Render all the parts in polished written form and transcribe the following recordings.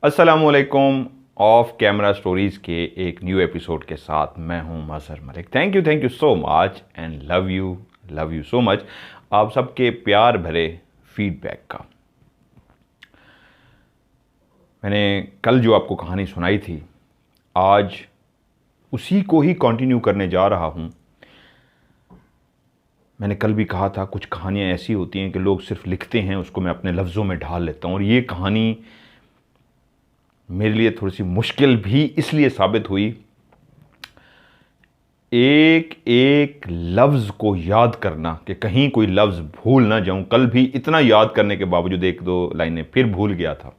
अस्सलामुअलैकुम। Of camera stories के एक न्यू एपिसोड के साथ मैं हूं Mazhar Malik. Thank you so much and love you so much आप सबके प्यार भरे फीडबैक का। मैंने कल जो आपको कहानी सुनाई थी, आज उसी को ही कंटिन्यू करने जा रहा हूं। मैंने कल भी कहा था, कुछ कहानियां ऐसी होती हैं कि लोग सिर्फ लिखते हैं, उसको मैं अपने लफ्ज़ों में ढाल लेता हूं। और ये कहानी मेरे लिए थोड़ी सी मुश्किल भी इसलिए साबित हुई। एक एक लफ्ज़ को याद करना कि कहीं कोई लफ्ज़ भूल ना जाऊं। कल भी इतना याद करने के बावजूद एक दो लाइनें फिर भूल गया था।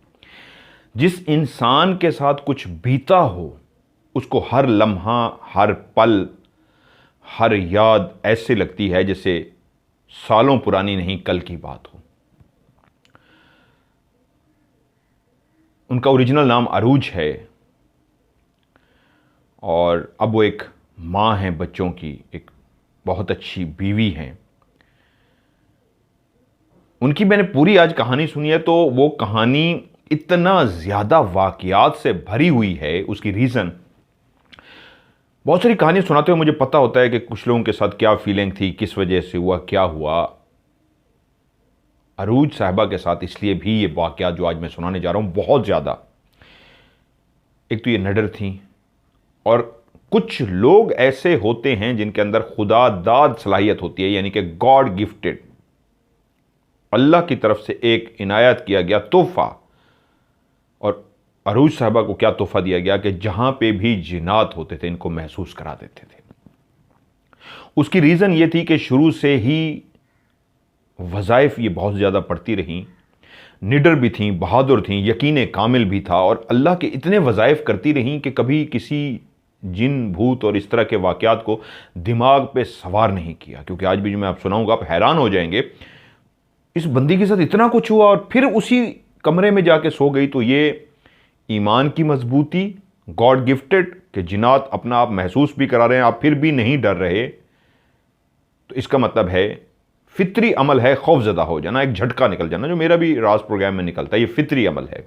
जिस इंसान के साथ कुछ बीता हो, उसको हर लम्हा, हर पल, हर याद ऐसे लगती है जैसे सालों पुरानी नहीं, कल की बात हो। उनका ओरिजिनल नाम अरूज है और अब वो एक माँ हैं बच्चों की, एक बहुत अच्छी बीवी हैं। उनकी मैंने पूरी आज कहानी सुनी है, तो वो कहानी इतना ज़्यादा वाक़यात से भरी हुई है। उसकी रीज़न, बहुत सारी कहानियाँ सुनाते हुए मुझे पता होता है कि कुछ लोगों के साथ क्या फीलिंग थी, किस वजह से हुआ, क्या हुआ। अरूज साहिबा के साथ इसलिए भी ये वाक़यात जो आज मैं सुनाने जा रहा हूँ बहुत ज़्यादा, एक तो ये निडर थी, और कुछ लोग ऐसे होते हैं जिनके अंदर खुदा दाद सलाहियत होती है, यानी कि गॉड गिफ्टेड, अल्लाह की तरफ से एक इनायत किया गया तोहफा। और अरूज साहबा को क्या तोहफा दिया गया कि जहां पे भी जिन्नात होते थे, इनको महसूस करा देते थे। उसकी रीज़न ये थी कि शुरू से ही वज़ाइफ ये बहुत ज़्यादा पढ़ती रहीं, निडर भी थीं, बहादुर थीं, यकीन कामिल भी था, और अल्लाह के इतने वज़ाइफ करती रहीं कि कभी किसी जिन, भूत और इस तरह के वाक़यात को दिमाग पे सवार नहीं किया। क्योंकि आज भी जो मैं आप सुनाऊंगा, आप हैरान हो जाएंगे, इस बंदी के साथ इतना कुछ हुआ और फिर उसी कमरे में जाके सो गई। तो ये ईमान की मजबूती, गॉड गिफ्टेड, कि जिन्नात अपना आप महसूस भी करा रहे हैं, आप फिर भी नहीं डर रहे, तो इसका मतलब है फितरी अमल है खौफजदा हो जाना, एक झटका निकल जाना, जो मेरा भी राज प्रोग्राम में निकलता है। ये फितरी अमल है।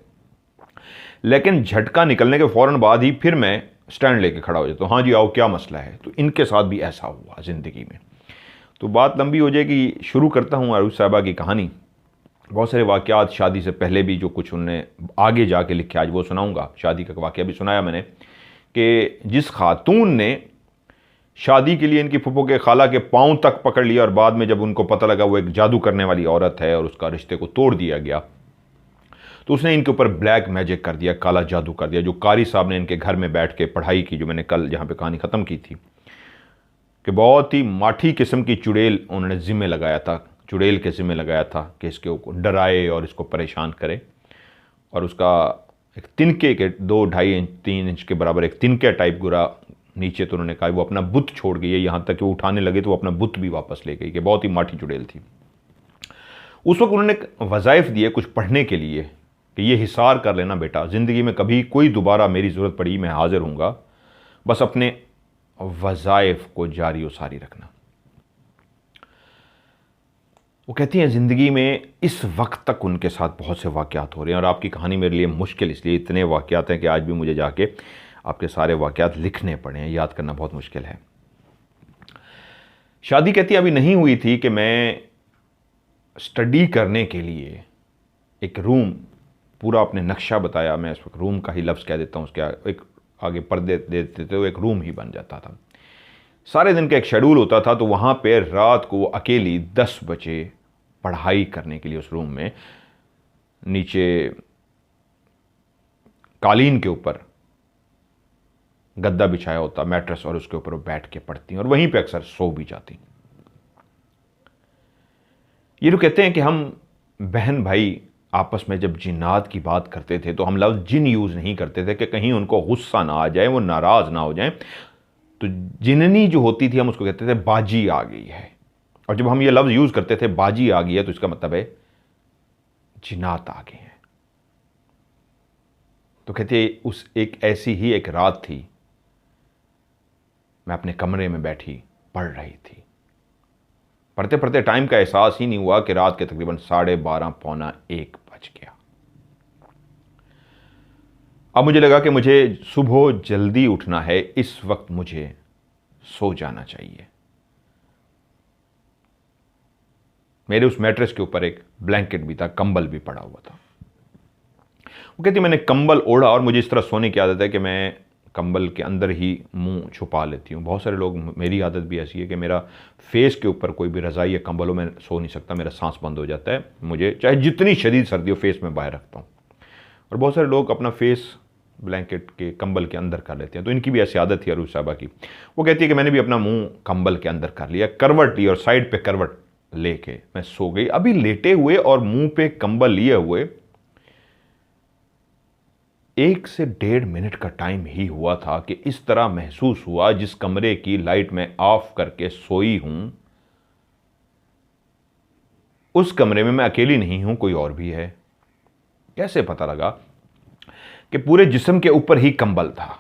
लेकिन झटका निकलने के फ़ौरन बाद ही फिर मैं स्टैंड लेके खड़ा हो जाता हूँ। हाँ जी, आओ, क्या मसला है। तो इनके साथ भी ऐसा हुआ ज़िंदगी में। तो बात लंबी हो जाएगी, शुरू करता हूँ अरूज साहिबा की कहानी। बहुत सारे वाक़यात शादी से पहले भी जो कुछ उन्होंने आगे जाके लिखे, आज वो सुनाऊँगा। शादी का वाक़या भी सुनाया मैंने कि जिस खातून ने शादी के लिए इनकी फुप्पो के खाला के पाँव तक पकड़ लिया, और बाद में जब उनको पता लगा वो एक जादू करने वाली औरत है और उसका रिश्ते को तोड़ दिया गया, तो उसने इनके ऊपर ब्लैक मैजिक कर दिया, काला जादू कर दिया। जो कारी साहब ने इनके घर में बैठ के पढ़ाई की, जो मैंने कल जहाँ पे कहानी ख़त्म की थी, कि बहुत ही माठी किस्म की चुड़ैल उन्होंने ज़िम्मे लगाया था, चुड़ैल के ज़िम्मे लगाया था कि इसके डराए और इसको परेशान करे। और उसका एक तिनके के 2-2.5 इंच 3 इंच के बराबर एक तिनके टाइप गुरा नीचे, तो उन्होंने कहा वो अपना बुत छोड़ गई है। यहाँ तक कि वो उठाने लगे तो वो अपना बुत भी वापस ले गई, कि बहुत ही माठी चुड़ैल थी। उस वक्त उन्होंने वज़ाइफ दिए कुछ पढ़ने के लिए कि ये हिसार कर लेना बेटा, ज़िंदगी में कभी कोई दोबारा मेरी ज़रूरत पड़ी मैं हाज़िर हूँगा, बस अपने वज़ाइफ को जारी व सारी रखना। वो कहती हैं ज़िंदगी में इस वक्त तक उनके साथ बहुत से वाक़यात हो रहे हैं, और आपकी कहानी मेरे लिए मुश्किल इसलिए, इतने वाक़यात हैं कि आज भी मुझे जाके आपके सारे वाक़यात लिखने पड़े हैं, याद करना बहुत मुश्किल है। शादी कहती अभी नहीं हुई थी कि मैं स्टडी करने के लिए एक रूम, पूरा अपने नक्शा बताया, मैं इस वक्त रूम का ही लफ्ज़ कह देता हूँ, उसके एक आगे पर्दे दे देते तो एक रूम ही बन जाता था। सारे दिन का एक शेड्यूल होता था, तो वहाँ पे रात को अकेली 10 बजे पढ़ाई करने के लिए उस रूम में नीचे कालीन के ऊपर गद्दा बिछाया होता, मैट्रेस, और उसके ऊपर वो बैठ के पढ़ती, और वहीं पे अक्सर सो भी जाती। ये लोग कहते हैं कि हम बहन भाई आपस में जब जिन्नात की बात करते थे तो हम लफ्ज़ जिन यूज़ नहीं करते थे कि कहीं उनको गुस्सा ना आ जाए, वो नाराज़ ना हो जाए। तो जिननी जो होती थी हम उसको कहते थे बाजी आ गई है, और जब हम ये लफ्ज़ यूज़ करते थे बाजी आ गई है, तो इसका मतलब है जिन्नात आ गए हैं। तो कहते उस एक ऐसी ही एक रात थी, मैं अपने कमरे में बैठी पढ़ रही थी। पढ़ते पढ़ते टाइम का एहसास ही नहीं हुआ कि रात के तकरीबन 12:30 पौना 1 बज गया। अब मुझे लगा कि मुझे सुबह जल्दी उठना है, इस वक्त मुझे सो जाना चाहिए। मेरे उस मैट्रेस के ऊपर एक ब्लैंकेट भी था, कंबल भी पड़ा हुआ था। वो कहती मैंने कंबल ओढ़ा और मुझे इस तरह सोने की आदत है कि मैं कंबल के अंदर ही मुंह छुपा लेती हूँ। बहुत सारे लोग, मेरी आदत भी ऐसी है कि मेरा फेस के ऊपर कोई भी रज़ाई या कंबल हो, मैं सो नहीं सकता, मेरा सांस बंद हो जाता है। मुझे चाहे जितनी शदीद सर्दी हो, फेस में बाहर रखता हूँ। और बहुत सारे लोग अपना फेस ब्लैंकेट के कंबल के अंदर कर लेते हैं, तो इनकी भी ऐसी आदत थी अरूज साहबा की। वो कहती है कि मैंने भी अपना मुंह कंबल के अंदर कर लिया, करवट ली और साइड पे करवट लेके मैं सो गई। अभी लेटे हुए और मुंह पे कंबल लिए हुए 1 से 1.5 मिनट का टाइम ही हुआ था कि इस तरह महसूस हुआ, जिस कमरे की लाइट मैं ऑफ करके सोई हूं उस कमरे में मैं अकेली नहीं हूं, कोई और भी है। कैसे पता लगा? कि पूरे जिस्म के ऊपर ही कंबल था,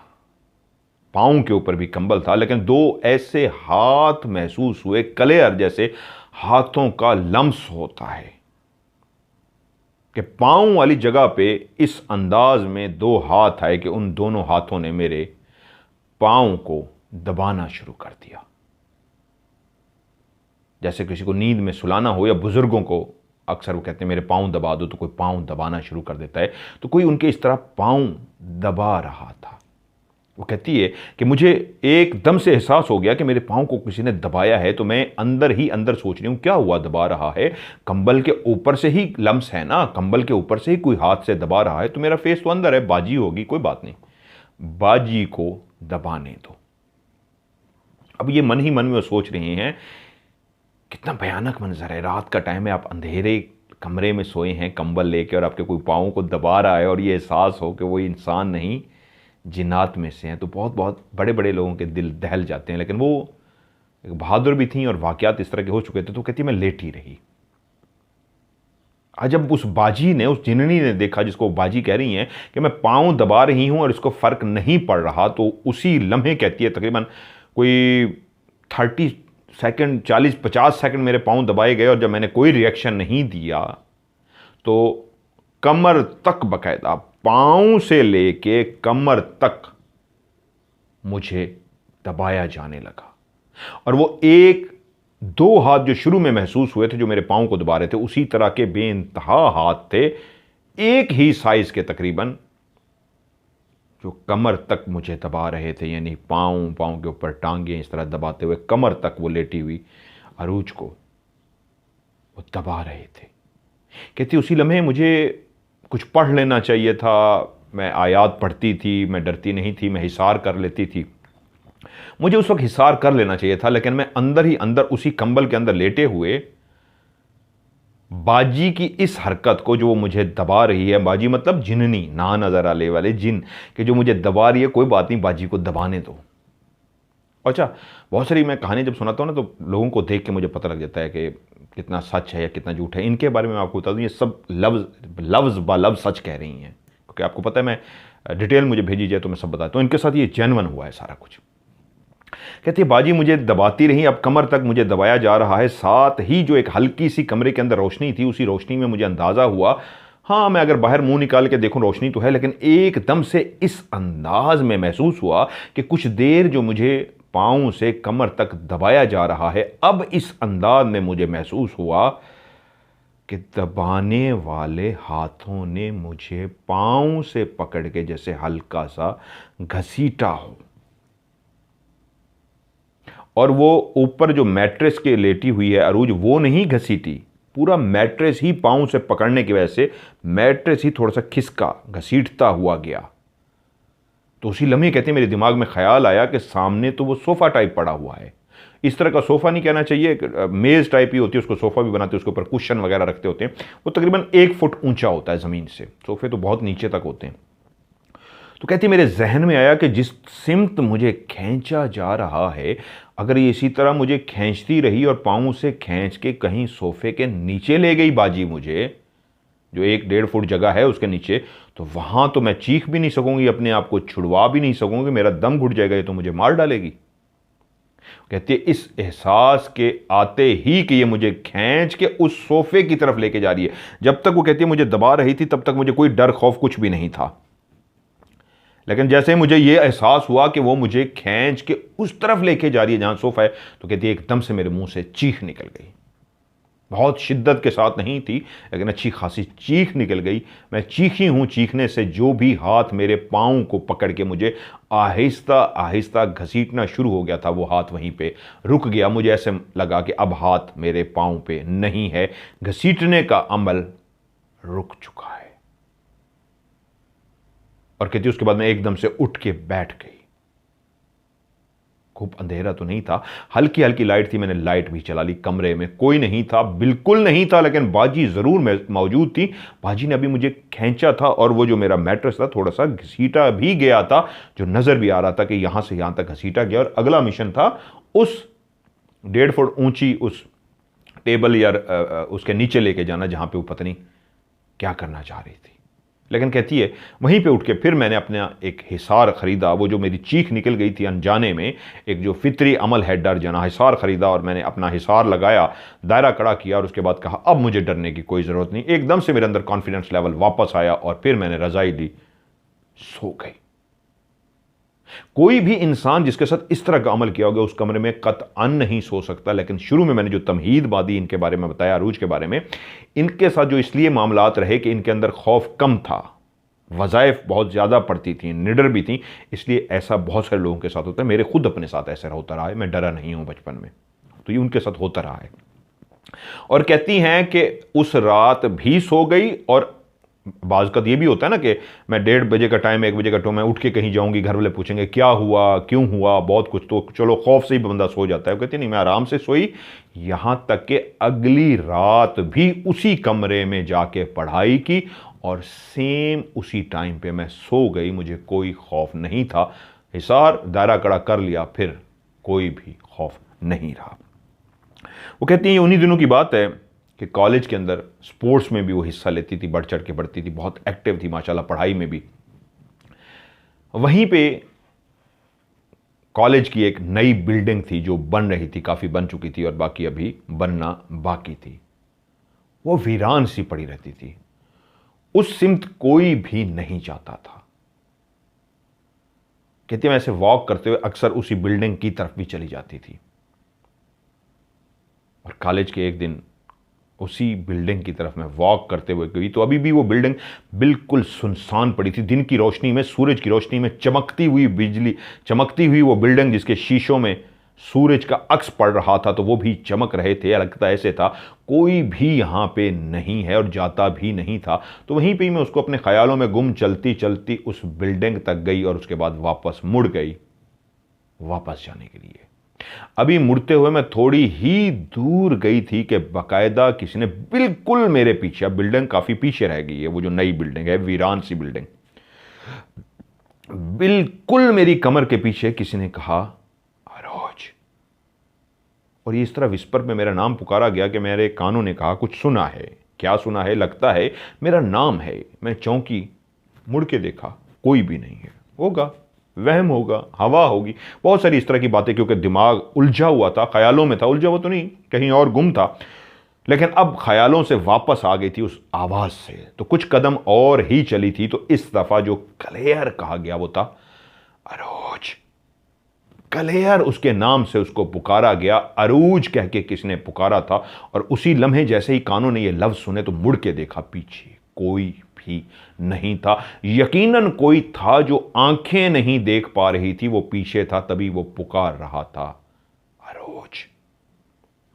पांव के ऊपर भी कंबल था, लेकिन 2 ऐसे हाथ महसूस हुए, कलेयर जैसे हाथों का लम्स होता है कि पांव वाली जगह पे इस अंदाज में 2 हाथ आए कि उन दोनों हाथों ने मेरे पांव को दबाना शुरू कर दिया। जैसे किसी को नींद में सुलाना हो, या बुजुर्गों को अक्सर वो कहते हैं मेरे पांव दबा दो, तो कोई पांव दबाना शुरू कर देता है, तो कोई उनके इस तरह पांव दबा रहा था। वो कहती है कि मुझे एकदम से एहसास हो गया कि मेरे पांव को किसी ने दबाया है, तो मैं अंदर ही अंदर सोच रही हूं क्या हुआ, दबा रहा है? कंबल के ऊपर से ही लम्स है ना, कंबल के ऊपर से ही कोई हाथ से दबा रहा है, तो मेरा फेस तो अंदर है, बाजी होगी, कोई बात नहीं, बाजी को दबाने दो। अब ये मन ही मन में सोच रहे हैं, कितना भयानक मंजर है, रात का टाइम है, आप अंधेरे कमरे में सोए हैं कंबल लेके और आपके कोई पाँव को दबा रहा है और ये एहसास हो कि वो इंसान नहीं जिन्नात में से हैं, तो बहुत बहुत बड़े बड़े लोगों के दिल दहल जाते हैं। लेकिन वो एक बहादुर भी थी और वाकयात इस तरह के हो चुके थे, तो कहती मैं लेटी रही। आज जब उस बाजी ने, उस जिन्नी ने देखा, जिसको बाजी कह रही हैं कि मैं पाँव दबा रही हूँ और इसको फ़र्क नहीं पड़ रहा, तो उसी लम्हे कहती है तकरीबन कोई 30 सेकंड, 40-50 सेकंड मेरे पाँव दबाए गए और जब मैंने कोई रिएक्शन नहीं दिया तो कमर तक, बकायदा पाँव से लेके कमर तक मुझे दबाया जाने लगा। और वो 1-2 हाथ जो शुरू में महसूस हुए थे, जो मेरे पाँव को दबा रहे थे, उसी तरह के बेइंतहा हाथ थे, एक ही साइज के तकरीबन, जो कमर तक मुझे दबा रहे थे। यानी पाँव के ऊपर टांगें इस तरह दबाते हुए कमर तक वो लेटी हुई अरूज को वो दबा रहे थे। कहती उसी लम्हे मुझे कुछ पढ़ लेना चाहिए था, मैं आयात पढ़ती थी, मैं डरती नहीं थी, मैं हिसार कर लेती थी, मुझे उस वक्त हिसार कर लेना चाहिए था, लेकिन मैं अंदर ही अंदर उसी कंबल के अंदर लेटे हुए बाजी की इस हरकत को, जो वो मुझे दबा रही है, बाजी मतलब जिन्नी, ना नजर आने वाले जिन, कि जो मुझे दबा रही है, कोई बात नहीं, बाजी को दबाने दो। अच्छा, बहुत सारी मैं कहानी जब सुनाता हूँ ना, तो लोगों को देख के मुझे पता लग जाता है कि कितना सच है या कितना झूठ है। इनके बारे में मैं आपको बता दूँ, ये सब लफ्ज़ ब लफ्ज़ सच कह रही हैं, क्योंकि आपको पता है, मैं डिटेल मुझे भेजी जाए तो मैं सब बताता हूँ। इनके साथ ये जेन्युइन हुआ है सारा कुछ। कहती है बाजी मुझे दबाती रही, अब कमर तक मुझे दबाया जा रहा है, साथ ही जो एक हल्की सी कमरे के अंदर रोशनी थी, उसी रोशनी में मुझे अंदाज़ा हुआ, हाँ मैं अगर बाहर मुंह निकाल के देखूं रोशनी तो है, लेकिन एकदम से इस अंदाज में महसूस हुआ कि कुछ देर जो मुझे पाँव से कमर तक दबाया जा रहा है, अब इस अंदाज में मुझे महसूस हुआ कि दबाने वाले हाथों ने मुझे पाँव से पकड़ के जैसे हल्का सा घसीटा हो, और वो ऊपर जो मैट्रेस के लेटी हुई है अरूज, वो नहीं घसीटी, पूरा मैट्रेस ही पाँव से पकड़ने की वजह से मैट्रेस ही थोड़ा सा खिसका, घसीटता हुआ गया। तो उसी लम्हे कहते हैं मेरे दिमाग में ख्याल आया कि सामने तो वो सोफ़ा टाइप पड़ा हुआ है, इस तरह का सोफ़ा नहीं कहना चाहिए, मेज़ टाइप ही होती है, उसको सोफ़ा भी बनाते हैं, उसके ऊपर कुशन वगैरह रखते होते हैं, वो तकरीबन 1 फुट ऊंचा होता है ज़मीन से, सोफ़े तो बहुत नीचे तक होते हैं। तो कहती मेरे जहन में आया कि जिस सिमत मुझे खींचा जा रहा है, अगर ये इसी तरह मुझे खींचती रही और पाँव से खींच के कहीं सोफ़े के नीचे ले गई बाजी, मुझे जो 1-1.5 फुट जगह है उसके नीचे, तो वहाँ तो मैं चीख भी नहीं सकूंगी, अपने आप को छुड़वा भी नहीं सकूंगी, मेरा दम घुट जाएगा, ये तो मुझे मार डालेगी। कहती है इस एहसास के आते ही कि ये मुझे खींच के उस सोफ़े की तरफ लेके जा रही है। जब तक वो कहती है मुझे दबा रही थी, तब तक मुझे कोई डर खौफ कुछ भी नहीं था, लेकिन जैसे ही मुझे ये एहसास हुआ कि वो मुझे खींच के उस तरफ लेके जा रही है जहां सोफा है, तो कहती है एकदम से मेरे मुंह से चीख निकल गई। बहुत शिद्दत के साथ नहीं थी, लेकिन अच्छी खासी चीख निकल गई। मैं चीखी हूं, चीखने से जो भी हाथ मेरे पाँव को पकड़ के मुझे आहिस्ता आहिस्ता घसीटना शुरू हो गया था, वो हाथ वहीं पे रुक गया। मुझे ऐसे लगा कि अब हाथ मेरे पाँव पे नहीं है, घसीटने का अमल रुक चुका है। और कहती उसके बाद मैं एकदम से उठ के बैठ गई। खूब अंधेरा तो नहीं था, हल्की हल्की लाइट थी, मैंने लाइट भी चला ली। कमरे में कोई नहीं था, बिल्कुल नहीं था, लेकिन बाजी जरूर मौजूद थी। बाजी ने अभी मुझे खींचा था और वो जो मेरा मैट्रेस था थोड़ा सा घसीटा भी गया था, जो नजर भी आ रहा था कि यहां से यहां तक घसीटा गया। और अगला मिशन था उस 1.5 फुट ऊंची उस टेबल या उसके नीचे लेके जाना, जहां पे वो पता नहीं क्या करना चाह रही थी। लेकिन कहती है वहीं पे उठ के फिर मैंने अपना एक हिसार खरीदा। वो जो मेरी चीख निकल गई थी अनजाने में, एक जो फितरी अमल है डर जाना, हिसार खरीदा और मैंने अपना हिसार लगाया, दायरा खड़ा किया और उसके बाद कहा अब मुझे डरने की कोई ज़रूरत नहीं। एकदम से मेरे अंदर कॉन्फिडेंस लेवल वापस आया और फिर मैंने रजाई ली, सो गई। कोई भी इंसान जिसके साथ इस तरह का अमल किया होगा उस कमरे में कतअन नहीं सो सकता। लेकिन शुरू में मैंने जो तमहीद बादी इनके बारे में बताया, अरूज के बारे में, इनके साथ जो इसलिए मामलात रहे कि इनके अंदर खौफ कम था, वज़ाइफ बहुत ज़्यादा पड़ती थी, निडर भी थी, इसलिए ऐसा बहुत सारे लोगों के साथ होता है। मेरे खुद अपने साथ ऐसा होता रहा है, मैं डरा नहीं हूं बचपन में, तो ये उनके साथ होता रहा है। और कहती हैं कि उस रात भी सो गई। और बाज़ का ये भी होता है ना कि मैं 1:30 बजे का टाइम, 1 बजे का टाइम, मैं उठ के कहीं जाऊंगी, घर वाले पूछेंगे क्या हुआ, क्यों हुआ, बहुत कुछ, तो चलो खौफ से ही बंदा सो जाता है। वो कहती नहीं, मैं आराम से सोई, यहां तक कि अगली रात भी उसी कमरे में जाके पढ़ाई की और सेम उसी टाइम पे मैं सो गई। मुझे कोई खौफ नहीं था, हिसार दायरा कड़ा कर लिया, फिर कोई भी खौफ नहीं रहा। वो कहती हैं उन्हीं दिनों की बात है कि कॉलेज के अंदर स्पोर्ट्स में भी वो हिस्सा लेती थी, बढ़ चढ़ के बढ़ती थी, बहुत एक्टिव थी माशाल्लाह, पढ़ाई में भी। वहीं पे कॉलेज की एक नई बिल्डिंग थी जो बन रही थी, काफ़ी बन चुकी थी और बाकी अभी बनना बाकी थी। वो वीरान सी पड़ी रहती थी, उस सिमत कोई भी नहीं जाता था। कहती मैं ऐसे वॉक करते हुए अक्सर उसी बिल्डिंग की तरफ भी चली जाती थी। और कॉलेज के एक दिन उसी बिल्डिंग की तरफ मैं वॉक करते हुए गई तो अभी भी वो बिल्डिंग बिल्कुल सुनसान पड़ी थी। दिन की रोशनी में, सूरज की रोशनी में चमकती हुई बिजली, चमकती हुई वो बिल्डिंग जिसके शीशों में सूरज का अक्स पड़ रहा था, तो वो भी चमक रहे थे। लगता ऐसे था कोई भी यहां पे नहीं है और जाता भी नहीं था। तो वहीं पे ही मैं उसको अपने ख्यालों में गुम चलती चलती उस बिल्डिंग तक गई और उसके बाद वापस मुड़ गई वापस जाने के लिए। अभी मुड़ते हुए मैं थोड़ी ही दूर गई थी कि बाकायदा किसी ने बिल्कुल मेरे पीछे, अब बिल्डिंग काफी पीछे रह गई है, वो जो नई बिल्डिंग है, वीरान सी बिल्डिंग, बिल्कुल मेरी कमर के पीछे किसी ने कहा अरोज। और ये इस तरह विस्पर में मेरा नाम पुकारा गया कि मेरे कानों ने कहा कुछ सुना है। क्या सुना है? लगता है मेरा नाम है। मैं चौंकी, मुड़ के देखा, कोई भी नहीं है। होगा वहम, होगा हवा होगी, बहुत सारी इस तरह की बातें, क्योंकि दिमाग उलझा हुआ था, ख्यालों में था, उलझा हुआ तो नहीं, कहीं और गुम था, लेकिन अब ख्यालों से वापस आ गई थी उस आवाज से। तो कुछ कदम और ही चली थी तो इस दफा जो क्लेयर कहा गया वो था अरोज। क्लेयर उसके नाम से उसको पुकारा गया, अरूज कह के किसने पुकारा था। और उसी लम्हे जैसे ही कानों ने ये लफ्ज सुने तो मुड़ के देखा, पीछे कोई भी नहीं था। यकीनन कोई था, जो आंखें नहीं देख पा रही थी, वो पीछे था, तभी वो पुकार रहा था अरोज।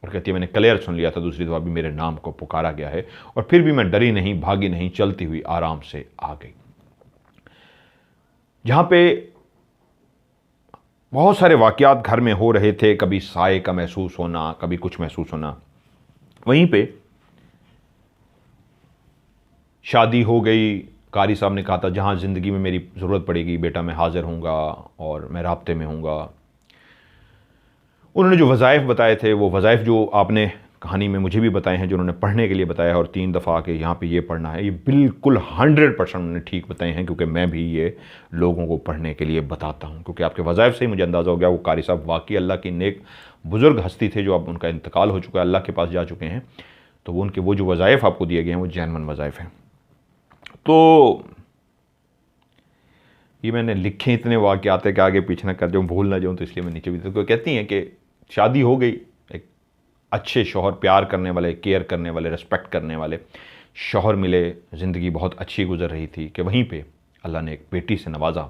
और कहती है मैंने क्लियर सुन लिया था, दूसरी दफा भी मेरे नाम को पुकारा गया है। और फिर भी मैं डरी नहीं, भागी नहीं, चलती हुई आराम से आ गई। जहां पे बहुत सारे वाकयात घर में हो रहे थे, कभी साए का महसूस होना, कभी कुछ महसूस होना, वहीं पे शादी हो गई। कारी साहब ने कहा था जहाँ ज़िंदगी में मेरी ज़रूरत पड़ेगी बेटा मैं हाज़िर हूँगा और मैं राब्ते में हूँगा। उन्होंने जो वज़ाइफ बताए थे, वो वज़ाइफ जो आपने कहानी में मुझे भी बताए हैं, जो उन्होंने पढ़ने के लिए बताया और 3 दफ़ा के यहाँ पे ये पढ़ना है, ये बिल्कुल 100% उन्होंने ठीक बताए हैं, क्योंकि मैं भी ये लोगों को पढ़ने के लिए बताता हूँ। क्योंकि आपके वज़ाइफ से ही मुझे अंदाज़ा हो गया वो कारी साहब वाकई अल्लाह की नेक बुज़ुर्ग हस्ती थे, जो अब उनका इंतकाल हो चुका है, अल्लाह के पास जा चुके हैं। तो वो उनके वो जो वज़ाइफ आपको दिए गए हैं वो जैनवन वज़ाइफ हैं। तो ये मैंने लिखे इतने वाक़यात है कि आगे पीछे ना कर जाऊँ, भूल ना जाऊँ, तो इसलिए मैं नीचे भी। तो कहती हैं कि शादी हो गई, एक अच्छे शौहर, प्यार करने वाले, केयर करने वाले, रिस्पेक्ट करने वाले शौहर मिले, ज़िंदगी बहुत अच्छी गुजर रही थी कि वहीं पे अल्लाह ने एक बेटी से नवाजा।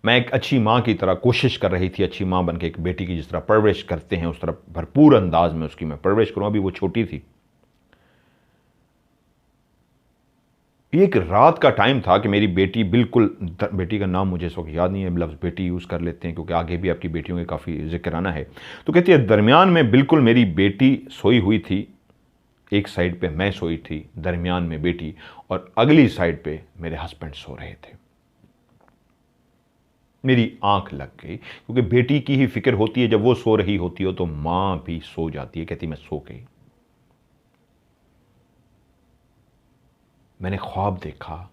मैं एक अच्छी माँ की तरह कोशिश कर रही थी, अच्छी माँ बन के एक बेटी की जिस तरह परवरिश करते हैं उस तरह भरपूर अंदाज में उसकी मैं परवरिश करूँ। अभी वो छोटी थी। ये एक रात का टाइम था कि मेरी बेटी बिल्कुल, बेटी का नाम मुझे इस वक्त याद नहीं है, लफ्ज़ बेटी यूज़ कर लेते हैं क्योंकि आगे भी आपकी बेटियों के काफ़ी जिक्र आना है। तो कहती है दरमियान में बिल्कुल मेरी बेटी सोई हुई थी, एक साइड पे मैं सोई थी, दरमियान में बेटी, और अगली साइड पे मेरे हस्बैंड सो रहे थे। मेरी आंख लग गई क्योंकि बेटी की ही फिक्र होती है, जब वो सो रही होती हो तो मां भी सो जाती है। कहती मैं सो गई। मैंने ख्वाब देखा,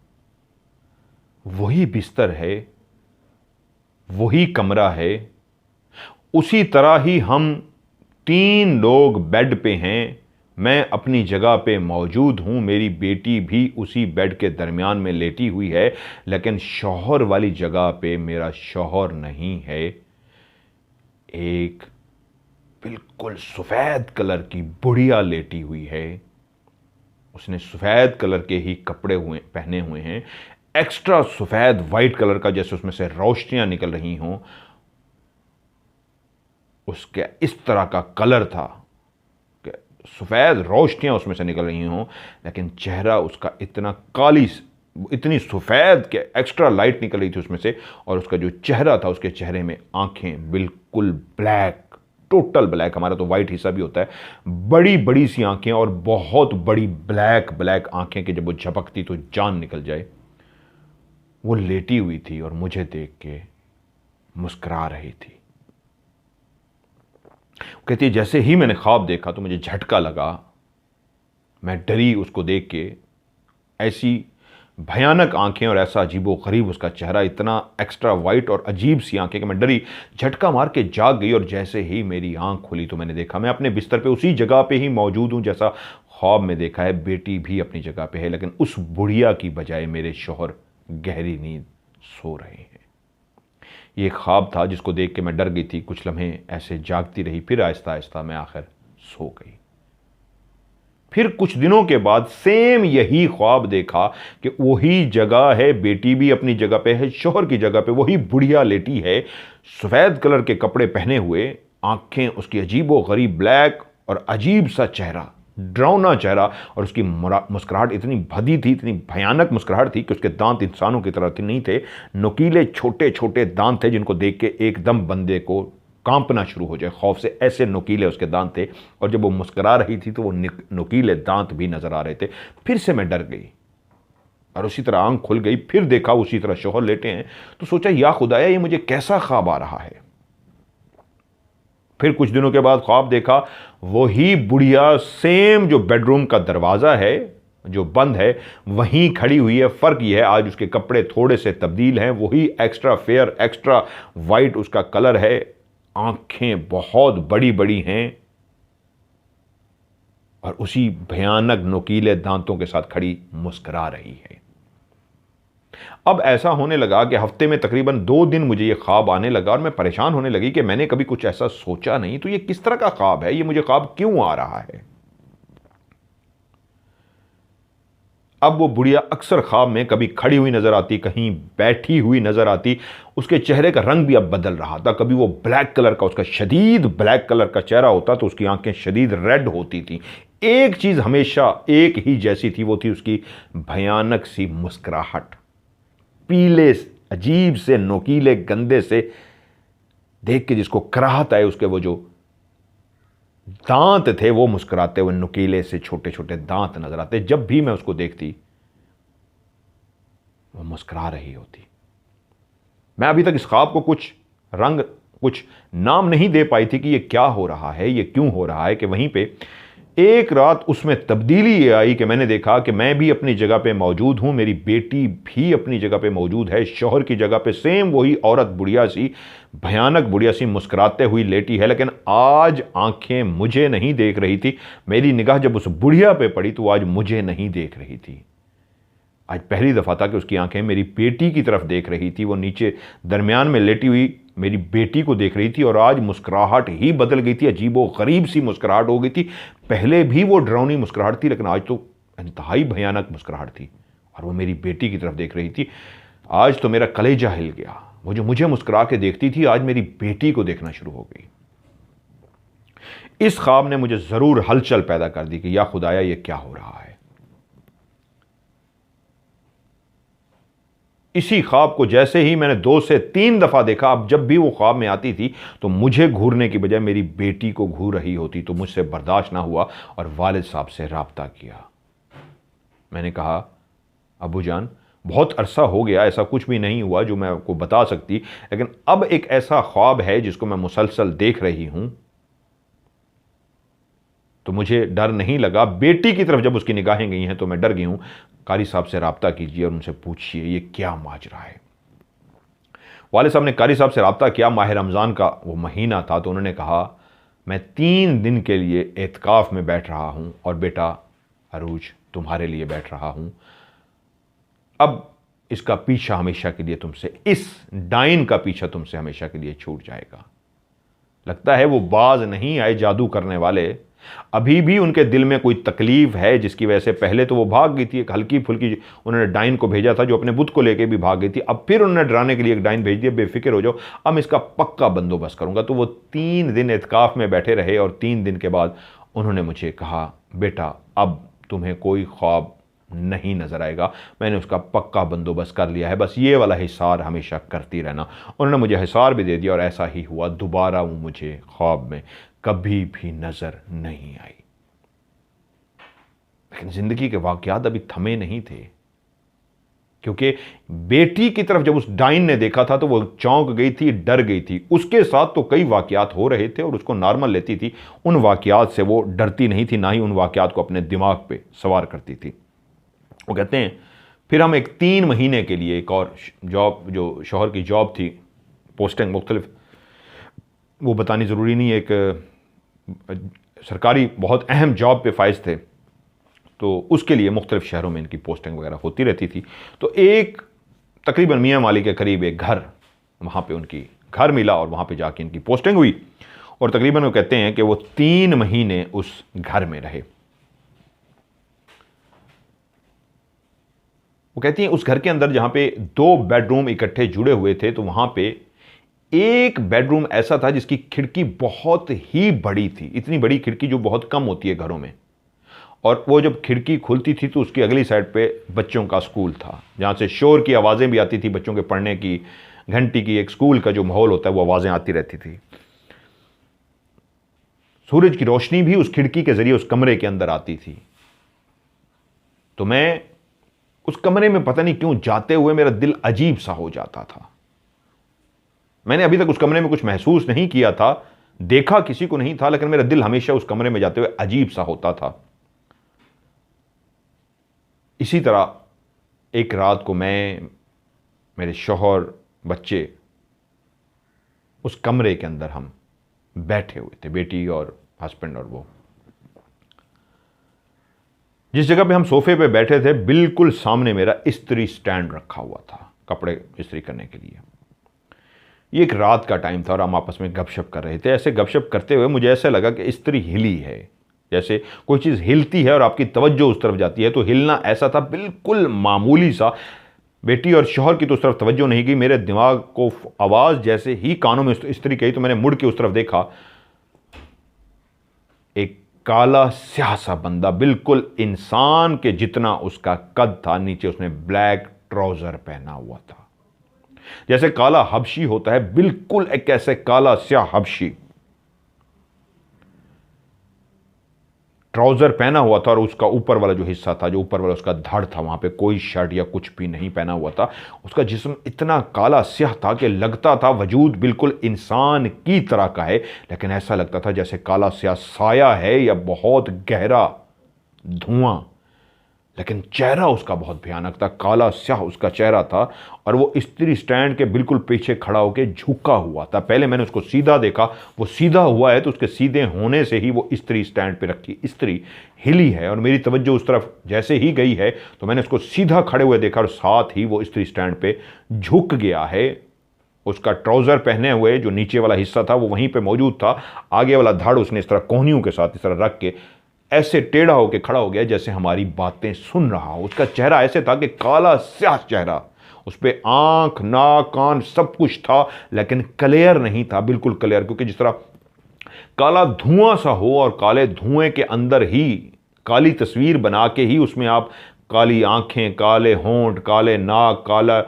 वही बिस्तर है, वही कमरा है, उसी तरह ही हम 3 लोग बेड पे हैं, मैं अपनी जगह पे मौजूद हूं, मेरी बेटी भी उसी बेड के दरमियान में लेटी हुई है, लेकिन शौहर वाली जगह पे मेरा शौहर नहीं है। एक बिल्कुल सफ़ेद कलर की बुढ़िया लेटी हुई है, उसने सफ़ेद कलर के ही कपड़े पहने हुए हैं, एक्स्ट्रा सफ़ेद वाइट कलर का, जैसे उसमें से रोशनियां निकल रही हों। उसके इस तरह का कलर था कि सफ़ेद रोशनियां उसमें से निकल रही हों, लेकिन चेहरा उसका इतना काली, इतनी सफ़ेद के एक्स्ट्रा लाइट निकल रही थी उसमें से, और उसका जो चेहरा था, उसके चेहरे में आंखें बिल्कुल ब्लैक, टोटल ब्लैक, हमारा तो वाइट हिस्सा भी होता है, बड़ी बड़ी सी आंखें और बहुत बड़ी ब्लैक ब्लैक आंखें कि जब वो झपकती तो जान निकल जाए। वो लेटी हुई थी और मुझे देख के मुस्कुरा रही थी। कहती है जैसे ही मैंने ख्वाब देखा तो मुझे झटका लगा, मैं डरी उसको देख के। ऐसी भयानक आंखें और ऐसा अजीबो गरीब उसका चेहरा, इतना एक्स्ट्रा वाइट और अजीब सी आंखें कि मैं डरी, झटका मार के जाग गई। और जैसे ही मेरी आंख खुली तो मैंने देखा मैं अपने बिस्तर पे उसी जगह पे ही मौजूद हूं जैसा ख्वाब में देखा है। बेटी भी अपनी जगह पे है, लेकिन उस बुढ़िया की बजाय मेरे शौहर गहरी नींद सो रहे हैं। ये ख्वाब था जिसको देख के मैं डर गई थी। कुछ लम्हे ऐसे जागती रही, फिर आहिस्ता आहिस्ता मैं आखिर सो गई। फिर कुछ दिनों के बाद सेम यही ख्वाब देखा कि वही जगह है, बेटी भी अपनी जगह पे है, शौहर की जगह पे वही बुढ़िया लेटी है, सफ़ेद कलर के कपड़े पहने हुए, आंखें उसकी अजीबो गरीब ब्लैक, और अजीब सा चेहरा, डरावना चेहरा, और उसकी मुस्कुराहट इतनी भदी थी, इतनी भयानक मुस्कुराहट थी कि उसके दांत इंसानों की तरह नहीं थे, नुकीले छोटे छोटे दांत थे जिनको देख के एकदम बंदे को कांपना शुरू हो जाए खौफ से, ऐसे नुकीले उसके दांत थे। और जब वो मुस्कुरा रही थी तो वो नुकीले दांत भी नजर आ रहे थे। फिर से मैं डर गई और उसी तरह आंख खुल गई। फिर देखा उसी तरह शौहर लेटे हैं, तो सोचा या खुदाया ये मुझे कैसा ख्वाब आ रहा है। फिर कुछ दिनों के बाद ख्वाब देखा, वही बुढ़िया सेम जो बेडरूम का दरवाजा है जो बंद है वहीं खड़ी हुई है। फर्क यह है आज उसके कपड़े थोड़े से तब्दील हैं, वही एक्स्ट्रा फेयर एक्स्ट्रा वाइट उसका कलर है, आंखें बहुत बड़ी बड़ी हैं और उसी भयानक नुकीले दांतों के साथ खड़ी मुस्कुरा रही है। अब ऐसा होने लगा कि हफ्ते में तकरीबन 2 दिन मुझे ये ख्वाब आने लगा और मैं परेशान होने लगी कि मैंने कभी कुछ ऐसा सोचा नहीं, तो ये किस तरह का ख्वाब है, ये मुझे ख्वाब क्यों आ रहा है। अब वो बुढ़िया अक्सर ख्वाब में कभी खड़ी हुई नजर आती, कहीं बैठी हुई नजर आती। उसके चेहरे का रंग भी अब बदल रहा था। कभी वो ब्लैक कलर का, उसका शदीद ब्लैक कलर का चेहरा होता तो उसकी आंखें शदीद रेड होती थी। एक चीज हमेशा एक ही जैसी थी, वो थी उसकी भयानक सी मुस्कुराहट। पीले अजीब से नोकीले गंदे से देख के जिसको कराहत आए, उसके वो जो दांत थे वो मुस्कुराते हुए नुकीले से छोटे छोटे दांत नजर आते। जब भी मैं उसको देखती वो मुस्कुरा रही होती। मैं अभी तक इस ख्वाब को कुछ रंग, कुछ नाम नहीं दे पाई थी कि ये क्या हो रहा है, ये क्यों हो रहा है। कि वहीं पे एक रात उसमें तब्दीली ये आई कि मैंने देखा कि मैं भी अपनी जगह पे मौजूद हूं, मेरी बेटी भी अपनी जगह पे मौजूद है, शौहर की जगह पे सेम वही औरत बुढ़िया सी, भयानक बुढ़िया सी मुस्कुराते हुई लेटी है। लेकिन आज आंखें मुझे नहीं देख रही थी। मेरी निगाह जब उस बुढ़िया पे पड़ी तो आज मुझे नहीं देख रही थी। आज पहली दफ़ा था कि उसकी आंखें मेरी बेटी की तरफ देख रही थी। वो नीचे दरमियान में लेटी हुई मेरी बेटी को देख रही थी और आज मुस्कुराहट ही बदल गई थी, अजीबो गरीब सी मुस्कुराहट हो गई थी। पहले भी वो डरावनी मुस्कुराहट थी, लेकिन आज तो इंतहाई भयानक मुस्कुराहट थी और वो मेरी बेटी की तरफ देख रही थी। आज तो मेरा कलेजा हिल गया। वो जो मुझे मुस्कुरा के देखती थी, आज मेरी बेटी को देखना शुरू हो गई। इस ख्वाब ने मुझे ज़रूर हलचल पैदा कर दी कि या खुदाया ये क्या हो रहा है। इसी ख्वाब को जैसे ही मैंने 2 से 3 दफ़ा देखा, अब जब भी वो ख्वाब में आती थी तो मुझे घूरने की बजाय मेरी बेटी को घूर रही होती। तो मुझसे बर्दाश्त ना हुआ और वालिद साहब से राब्ता किया। मैंने कहा, अबू जान, बहुत अरसा हो गया, ऐसा कुछ भी नहीं हुआ जो मैं आपको बता सकती, लेकिन अब एक ऐसा ख्वाब है जिसको मैं मुसलसल देख रही हूं, तो मुझे डर नहीं लगा। बेटी की तरफ जब उसकी निगाहें गई हैं तो मैं डर गई हूं। कारी साहब से राब्ता कीजिए और उनसे पूछिए ये क्या माजरा है। वाले साहब ने कारी साहब से राब्ता किया। माह रमज़ान का वो महीना था, तो उन्होंने कहा, मैं 3 दिन के लिए एतकाफ़ में बैठ रहा हूं और बेटा अरूज तुम्हारे लिए बैठ रहा हूं। अब इसका पीछा हमेशा के लिए तुमसे, इस डाइन का पीछा तुमसे हमेशा के लिए छूट जाएगा। लगता है वो बाज नहीं आए जादू करने वाले। अभी भी उनके दिल में कोई तकलीफ है जिसकी वजह से पहले तो वो भाग गई थी, एक हल्की फुल्की उन्होंने डाइन को भेजा था जो अपने बुत को लेके भी भाग गई थी। अब फिर उन्होंने डराने के लिए एक डाइन भेज दिया, बेफिक्र हो जाओ, अब इसका पक्का बंदोबस्त करूंगा। तो वो 3 दिन एतकाफ में बैठे रहे और 3 दिन के बाद उन्होंने मुझे कहा, बेटा अब तुम्हें कोई ख्वाब नहीं नजर आएगा, मैंने उसका पक्का बंदोबस्त कर लिया है, बस ये वाला हिसार हमेशा करती रहना। उन्होंने मुझे हिसार भी दे दिया और ऐसा ही हुआ। दोबारा वो मुझे ख्वाब में कभी भी नजर नहीं आई। लेकिन जिंदगी के वाकयात अभी थमे नहीं थे, क्योंकि बेटी की तरफ जब उस डाइन ने देखा था तो वो चौंक गई थी, डर गई थी। उसके साथ तो कई वाकयात हो रहे थे और उसको नॉर्मल लेती थी। उन वाकयात से वो डरती नहीं थी, ना ही उन वाकयात को अपने दिमाग पे सवार करती थी। वो कहते हैं, फिर हम एक 3 महीने के लिए एक और जॉब, जो शौहर की जॉब थी, पोस्टिंग मुख्तलिफ, वो बतानी ज़रूरी नहीं है, एक सरकारी बहुत अहम जॉब पे फाइज थे, तो उसके लिए मुख्तलिफ शहरों में इनकी पोस्टिंग वगैरह होती रहती थी। तो एक तकरीबन मियाँ माली के करीब एक घर, वहाँ पे उनकी घर मिला और वहाँ पे जाके इनकी पोस्टिंग हुई। और तकरीबन वो कहते हैं कि वो 3 महीने उस घर में रहे। वो कहती हैं उस घर के अंदर जहाँ पे 2 बेडरूम इकट्ठे जुड़े हुए थे, तो वहाँ पे एक बेडरूम ऐसा था जिसकी खिड़की बहुत ही बड़ी थी, इतनी बड़ी खिड़की जो बहुत कम होती है घरों में। और वो जब खिड़की खुलती थी तो उसकी अगली साइड पे बच्चों का स्कूल था, जहाँ से शोर की आवाज़ें भी आती थी, बच्चों के पढ़ने की, घंटी की, एक स्कूल का जो माहौल होता है वो आवाज़ें आती रहती थी। सूरज की रोशनी भी उस खिड़की के ज़रिए उस कमरे के अंदर आती थी। तो मैं उस कमरे में पता नहीं क्यों जाते हुए मेरा दिल अजीब सा हो जाता था। मैंने अभी तक उस कमरे में कुछ महसूस नहीं किया था, देखा किसी को नहीं था, लेकिन मेरा दिल हमेशा उस कमरे में जाते हुए अजीब सा होता था। इसी तरह एक रात को मैं, मेरे शौहर, बच्चे उस कमरे के अंदर हम बैठे हुए थे, बेटी और हस्बैंड और वो। जिस जगह पे हम सोफे पे बैठे थे बिल्कुल सामने मेरा इस्त्री स्टैंड रखा हुआ था कपड़े इस्त्री करने के लिए। ये एक रात का टाइम था और हम आपस में गपशप कर रहे थे। ऐसे गपशप करते हुए मुझे ऐसा लगा कि इस्त्री हिली है, जैसे कोई चीज़ हिलती है और आपकी तवज्जो उस तरफ जाती है। तो हिलना ऐसा था बिल्कुल मामूली सा। बेटी और शौहर की तो उस तरफ तवज्जो नहीं गई, मेरे दिमाग को आवाज़ जैसे ही कानों में इस्त्री गई तो मैंने मुड़ के उस तरफ देखा। एक काला स्याह सा बंदा, बिल्कुल इंसान के जितना उसका कद था, नीचे उसने ब्लैक ट्राउजर पहना हुआ था, जैसे काला हबशी होता है, बिल्कुल एक ऐसे काला स्याह हबशी ट्राउजर पहना हुआ था। और उसका ऊपर वाला जो हिस्सा था, जो ऊपर वाला उसका धड़ था, वहां पे कोई शर्ट या कुछ भी नहीं पहना हुआ था। उसका जिस्म इतना काला स्याह था कि लगता था वजूद बिल्कुल इंसान की तरह का है, लेकिन ऐसा लगता था जैसे काला स्याह साया है या बहुत गहरा धुआं। लेकिन चेहरा उसका बहुत भयानक था, काला स्याह उसका चेहरा था, और वो स्त्री स्टैंड के बिल्कुल पीछे खड़ा होकर झुका हुआ था। पहले मैंने उसको सीधा देखा, वो सीधा हुआ है तो उसके सीधे होने से ही वो स्त्री स्टैंड पे रखी स्त्री हिली है, और मेरी तवज्जो उस तरफ जैसे ही गई है तो मैंने उसको सीधा खड़े हुए देखा, और साथ ही वो स्त्री स्टैंड पे झुक गया है। उसका ट्राउज़र पहने हुए जो नीचे वाला हिस्सा था वो वहीं पे मौजूद था, आगे वाला धड़ उसने इस तरह कोहनियों के साथ इस तरह रख के ऐसे टेढ़ा होकर खड़ा हो गया जैसे हमारी बातें सुन रहा हो। उसका चेहरा ऐसे था कि काला स्याह चेहरा, उस पर आंख नाक कान सब कुछ था, लेकिन क्लियर नहीं था, बिल्कुल क्लियर, क्योंकि जिस तरह काला धुआं सा हो और काले धुएं के अंदर ही काली तस्वीर बना के ही उसमें आप काली आंखें, काले होंठ, काले नाक, काला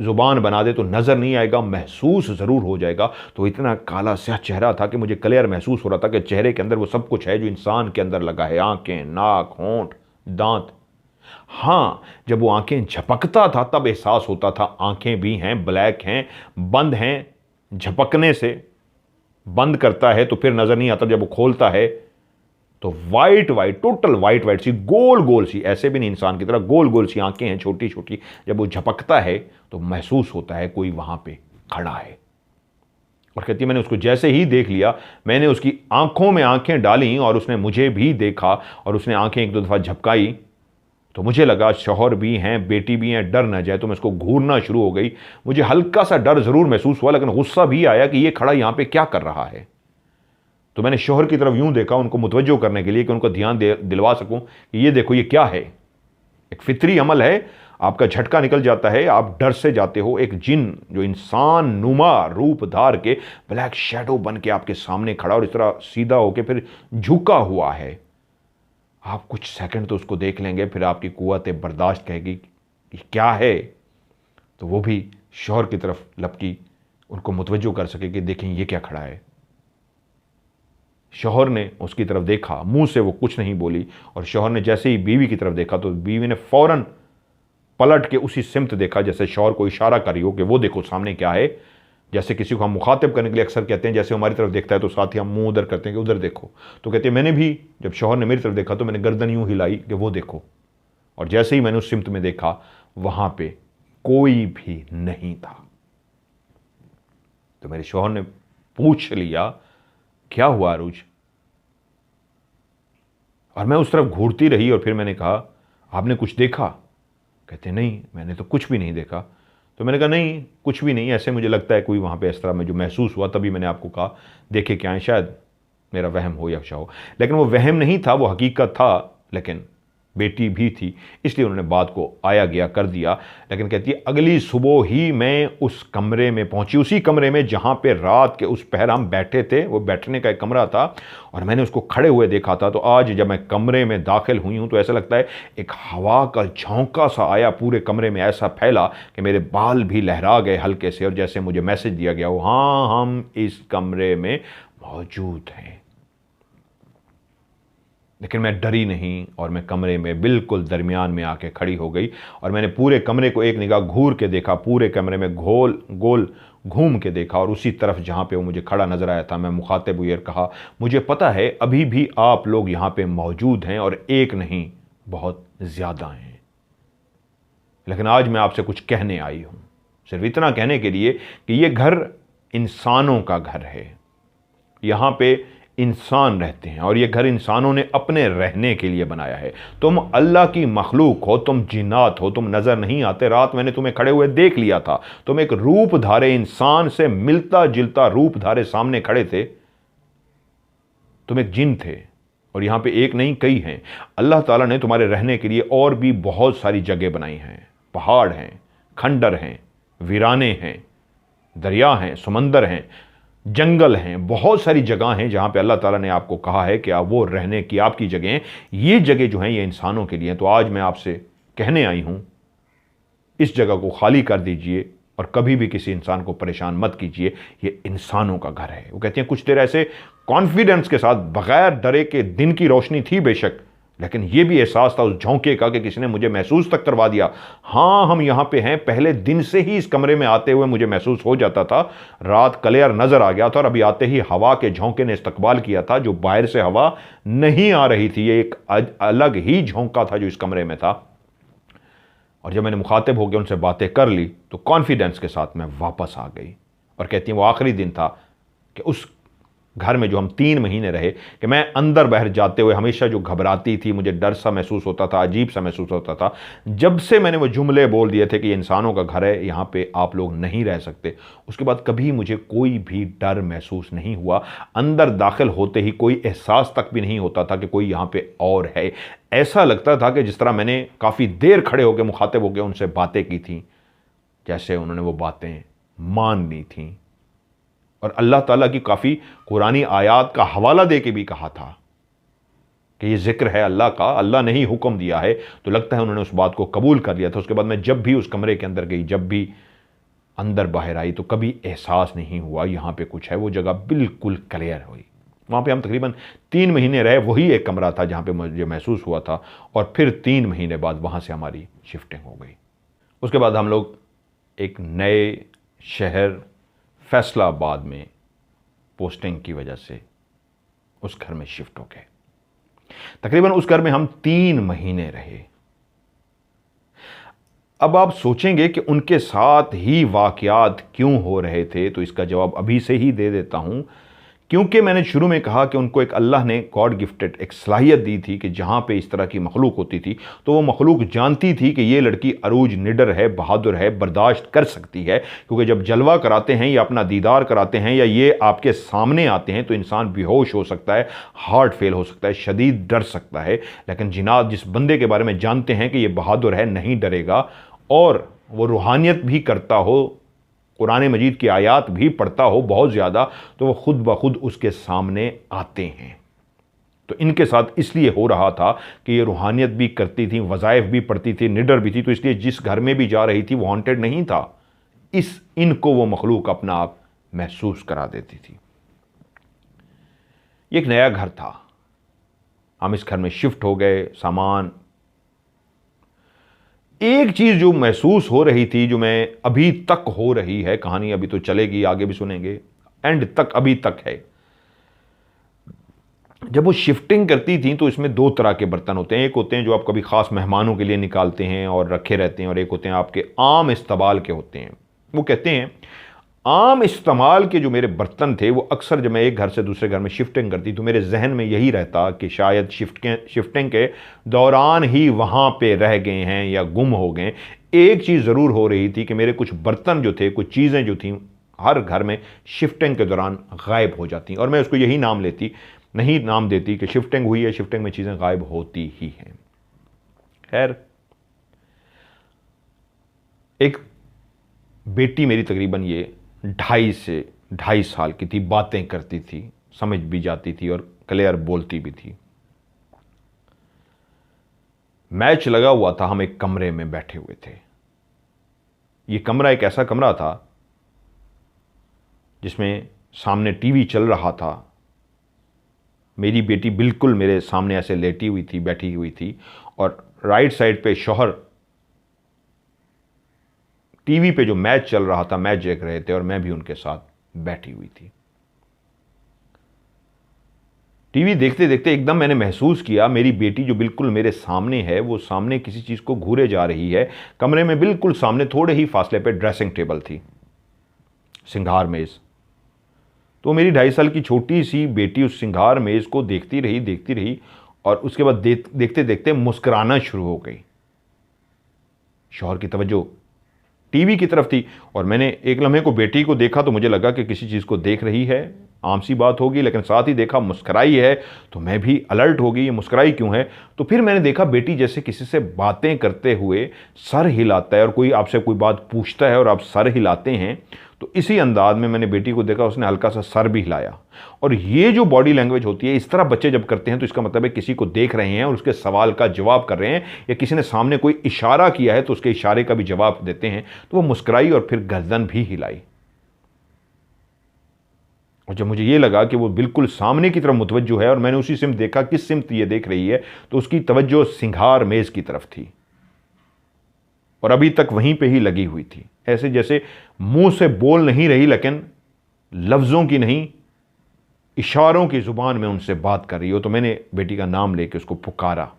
जुबान बना दे तो नज़र नहीं आएगा, महसूस ज़रूर हो जाएगा। तो इतना काला स्याह चेहरा था कि मुझे क्लियर महसूस हो रहा था कि चेहरे के अंदर वो सब कुछ है जो इंसान के अंदर लगा है, आंखें, नाक, होंठ, दांत। हाँ, जब वो आंखें झपकता था तब एहसास होता था आंखें भी हैं, ब्लैक हैं, बंद हैं, झपकने से बंद करता है तो फिर नज़र नहीं आता, जब वो खोलता है तो white white, total white white सी, गोल गोल सी, ऐसे भी नहीं इंसान की तरह, गोल गोल सी आंखें हैं, छोटी छोटी। जब वो झपकता है तो महसूस होता है कोई वहां पे खड़ा है। और कहती है मैंने उसको जैसे ही देख लिया, मैंने उसकी आंखों में आंखें डाली और उसने मुझे भी देखा, और उसने आंखें एक दो दफा झपकाई तो मुझे लगा शौहर भी हैं, बेटी भी हैं, डर ना जाए, तो मैं उसको घूरना शुरू हो गई। मुझे हल्का सा डर जरूर महसूस हुआ, लेकिन गुस्सा भी आया कि ये खड़ा यहां पे क्या कर रहा है। तो मैंने शौहर की तरफ यूं देखा, उनको मुतवज्जो करने के लिए कि उनको ध्यान दिलवा सकूं कि ये देखो ये क्या है। एक फितरी अमल है, आपका झटका निकल जाता है, आप डर से जाते हो। एक जिन जो इंसान नुमा रूप धार के ब्लैक शैडो बन के आपके सामने खड़ा और इस तरह सीधा होके फिर झुका हुआ है। आप कुछ सेकंड तो उसको देख लेंगे, फिर आपकी कुव्वत बर्दाश्त कहेगी कि क्या है, तो वो भी शौहर की तरफ लपकी, उनको मुतवज्जो कर सके कि देखें ये क्या खड़ा है। शौहर ने उसकी तरफ देखा, मुंह से वो कुछ नहीं बोली, और शौहर ने जैसे ही बीवी की तरफ देखा तो बीवी ने फौरन पलट के उसी सिमत देखा जैसे शौहर को इशारा करी हो कि वो देखो सामने क्या है। जैसे किसी को हम मुखातिब करने के लिए अक्सर कहते हैं, जैसे हमारी तरफ देखता है तो साथ ही हम मुंह उधर करते हैं कि उधर देखो। तो कहते हैं मैंने भी जब शौहर ने मेरी तरफ देखा तो मैंने गर्दन यूं हिलाई कि वो देखो, और जैसे ही मैंने उस सिमत में देखा वहां पे कोई भी नहीं था। तो मेरे शौहर ने पूछ लिया क्या हुआ अरूज, और मैं उस तरफ घूरती रही, और फिर मैंने कहा आपने कुछ देखा? कहते नहीं मैंने तो कुछ भी नहीं देखा। तो मैंने कहा नहीं कुछ भी नहीं, ऐसे मुझे लगता है कोई वहाँ पे इस तरह में जो महसूस हुआ, तभी मैंने आपको कहा देखे क्या है, शायद मेरा वहम हो या हो। लेकिन वो वहम नहीं था, वो हकीकत था, लेकिन बेटी भी थी इसलिए उन्होंने बात को आया गया कर दिया। लेकिन कहती है अगली सुबह ही मैं उस कमरे में पहुंची, उसी कमरे में जहां पे रात के उस पहर हम बैठे थे, वो बैठने का एक कमरा था, और मैंने उसको खड़े हुए देखा था। तो आज जब मैं कमरे में दाखिल हुई हूं तो ऐसा लगता है एक हवा का झोंका सा आया, पूरे कमरे में ऐसा फैला कि मेरे बाल भी लहरा गए हल्के से, और जैसे मुझे मैसेज दिया गया हो हाँ हम इस कमरे में मौजूद हैं। लेकिन मैं डरी नहीं, और मैं कमरे में बिल्कुल दरमियान में आके खड़ी हो गई, और मैंने पूरे कमरे को एक निगाह घूर के देखा, पूरे कमरे में गोल गोल घूम के देखा, और उसी तरफ जहाँ पे वो मुझे खड़ा नजर आया था मैं मुखातिब हुई और कहा मुझे पता है अभी भी आप लोग यहाँ पे मौजूद हैं, और एक नहीं बहुत ज़्यादा हैं, लेकिन आज मैं आपसे कुछ कहने आई हूँ, सिर्फ इतना कहने के लिए कि ये घर इंसानों का घर है, यहाँ पे इंसान रहते हैं, और ये घर इंसानों ने अपने रहने के लिए बनाया है। तुम अल्लाह की मखलूक हो, तुम जिन्नात हो, तुम नजर नहीं आते। रात मैंने तुम्हें खड़े हुए देख लिया था, तुम एक रूप धारे इंसान से मिलता जुलता रूप धारे सामने खड़े थे, तुम एक जिन थे, और यहां पे एक नहीं कई हैं। अल्लाह ताला ने तुम्हारे रहने के लिए और भी बहुत सारी जगह बनाई हैं, पहाड़ हैं, खंडर हैं, वीराने हैं, दरिया हैं, समंदर हैं, जंगल हैं, बहुत सारी जगह हैं जहां पे अल्लाह ताला ने आपको कहा है कि आप वो रहने की आपकी जगह, ये जगह जो हैं ये इंसानों के लिए हैं। तो आज मैं आपसे कहने आई हूं इस जगह को खाली कर दीजिए, और कभी भी किसी इंसान को परेशान मत कीजिए, ये इंसानों का घर है। वो कहते हैं कुछ देर ऐसे कॉन्फिडेंस के साथ बगैर डरे के दिन की रोशनी थी बेशक, लेकिन यह भी एहसास था उस झोंके का कि किसी ने मुझे महसूस तक करवा दिया, हाँ हम यहां पे हैं। पहले दिन से ही इस कमरे में आते हुए मुझे महसूस हो जाता था, रात क्लियर नजर आ गया था, और अभी आते ही हवा के झोंके ने इस्तकबाल किया था, जो बाहर से हवा नहीं आ रही थी। ये एक अलग ही झोंका था जो इस कमरे में था। और जब मैंने मुखातिब होकर उनसे बातें कर ली तो कॉन्फिडेंस के साथ मैं वापस आ गई। और कहती हैं वो आखिरी दिन था कि उस घर में जो हम 3 महीने रहे, कि मैं अंदर बाहर जाते हुए हमेशा जो घबराती थी, मुझे डर सा महसूस होता था, अजीब सा महसूस होता था। जब से मैंने वो जुमले बोल दिए थे कि ये इंसानों का घर है, यहाँ पे आप लोग नहीं रह सकते, उसके बाद कभी मुझे कोई भी डर महसूस नहीं हुआ। अंदर दाखिल होते ही कोई एहसास तक भी नहीं होता था कि कोई यहाँ पे और है। ऐसा लगता था कि जिस तरह मैंने काफ़ी देर खड़े होकर मुखातिब होकर उनसे बातें की थी, जैसे उन्होंने वो बातें मान ली थीं। और अल्लाह ताला की काफ़ी कुरानी आयात का हवाला दे के भी कहा था कि ये जिक्र है अल्लाह का, अल्लाह ने ही हुक्म दिया है। तो लगता है उन्होंने उस बात को कबूल कर लिया था। उसके बाद मैं जब भी उस कमरे के अंदर गई, जब भी अंदर बाहर आई, तो कभी एहसास नहीं हुआ यहाँ पे कुछ है। वो जगह बिल्कुल क्लियर हुई। वहाँ पे हम तकरीबन 3 महीने रहे। वही एक कमरा था जहाँ पे मुझे महसूस हुआ था। और फिर 3 महीने बाद वहाँ से हमारी शिफ्टिंग हो गई। उसके बाद हम लोग एक नए शहर फैसलाबाद में पोस्टिंग की वजह से उस घर में शिफ्ट हो गए। तकरीबन उस घर में हम 3 महीने रहे। अब आप सोचेंगे कि उनके साथ ही वाकयात क्यों हो रहे थे, तो इसका जवाब अभी से ही दे देता हूं। क्योंकि मैंने शुरू में कहा कि उनको एक अल्लाह ने गॉड गिफ्टेड एक सलाहियत दी थी कि जहाँ पे इस तरह की मखलूक होती थी, तो वो मखलूक जानती थी कि ये लड़की अरूज निडर है, बहादुर है, बर्दाश्त कर सकती है। क्योंकि जब जलवा कराते हैं या अपना दीदार कराते हैं या ये आपके सामने आते हैं तो इंसान बेहोश हो सकता है, हार्ट फेल हो सकता है, शदीद डर सकता है। लेकिन जिनात जिस बंदे के बारे में जानते हैं कि ये बहादुर है, नहीं डरेगा, और वो रूहानियत भी करता हो, कुरान मजीद की आयात भी पढ़ता हो बहुत ज़्यादा, तो वो खुद ब खुद उसके सामने आते हैं। तो इनके साथ इसलिए हो रहा था कि ये रूहानियत भी करती थी, वज़ाइफ भी पढ़ती थी, निडर भी थी। तो इसलिए जिस घर में भी जा रही थी वो हॉन्टेड नहीं था। इनको वो मखलूक अपना आप महसूस करा देती थी। ये एक नया घर था। हम इस घर में शिफ्ट हो गए। सामान, एक चीज जो महसूस हो रही थी, जो मैं अभी तक हो रही है, कहानी अभी तो चलेगी, आगे भी सुनेंगे, एंड तक अभी तक है। जब वो शिफ्टिंग करती थी तो इसमें 2 तरह के बर्तन होते हैं। एक होते हैं जो आप कभी खास मेहमानों के लिए निकालते हैं और रखे रहते हैं, और एक होते हैं आपके आम इस्तेमाल के होते हैं। वो कहते हैं आम इस्तेमाल के जो मेरे बर्तन थे, वो अक्सर जब मैं एक घर से दूसरे घर में शिफ्टिंग करती तो मेरे जहन में यही रहता कि शायद शिफ्टिंग के दौरान ही वहाँ पे रह गए हैं या गुम हो गए। एक चीज़ ज़रूर हो रही थी कि मेरे कुछ बर्तन जो थे, कुछ चीज़ें जो थीं, हर घर में शिफ्टिंग के दौरान गायब हो जाती, और मैं उसको यही नहीं नाम देती कि शिफ्टिंग हुई है, शिफ्टिंग में चीज़ें गायब होती ही हैं। खैर, एक बेटी मेरी तकरीबन ये 2.5 साल की थी, बातें करती थी, समझ भी जाती थी और क्लियर बोलती भी थी। मैच लगा हुआ था, हम एक कमरे में बैठे हुए थे। ये कमरा एक ऐसा कमरा था जिसमें सामने टीवी चल रहा था। मेरी बेटी बिल्कुल मेरे सामने ऐसे लेटी हुई थी, बैठी हुई थी, और राइट साइड पे शौहर टीवी पे जो मैच चल रहा था, मैच देख रहे थे, और मैं भी उनके साथ बैठी हुई थी। टीवी देखते देखते एकदम मैंने महसूस किया मेरी बेटी जो बिल्कुल मेरे सामने है, वो सामने किसी चीज को घूरे जा रही है। कमरे में बिल्कुल सामने थोड़े ही फासले पे ड्रेसिंग टेबल थी, सिंगार मेज। तो मेरी 2.5 साल की छोटी सी बेटी उस सिंगार मेज को देखती रही, और उसके बाद देखते देखते मुस्कुराना शुरू हो गई। शौहर की तवज्जो टीवी की तरफ थी, और मैंने एक लम्हे को बेटी को देखा तो मुझे लगा कि किसी चीज़ को देख रही है, आम सी बात होगी, लेकिन साथ ही देखा मुस्कुराई है, तो मैं भी अलर्ट हो गई, ये मुस्कुराई क्यों है। तो फिर मैंने देखा बेटी जैसे किसी से बातें करते हुए सर हिलाता है, और कोई आपसे कोई बात पूछता है और आप सर हिलाते हैं, तो इसी अंदाज में मैंने बेटी को देखा, उसने हल्का सा सर भी हिलाया। और ये जो बॉडी लैंग्वेज होती है, इस तरह बच्चे जब करते हैं तो इसका मतलब है किसी को देख रहे हैं और उसके सवाल का जवाब कर रहे हैं, या किसी ने सामने कोई इशारा किया है तो उसके इशारे का भी जवाब देते हैं। तो वो मुस्कुराई और फिर गर्दन भी हिलाई। और जब मुझे ये लगा कि वो बिल्कुल सामने की तरफ मुतवज्जो है और मैंने उसी सिमत देखा किस सिमत ये देख रही है, तो उसकी तवज्जो सिंगार मेज़ की तरफ थी और अभी तक वहीं पे ही लगी हुई थी, ऐसे जैसे मुंह से बोल नहीं रही लेकिन लफ्ज़ों की नहीं, इशारों की ज़ुबान में उनसे बात कर रही हो। तो मैंने बेटी का नाम लेके उसको पुकारा।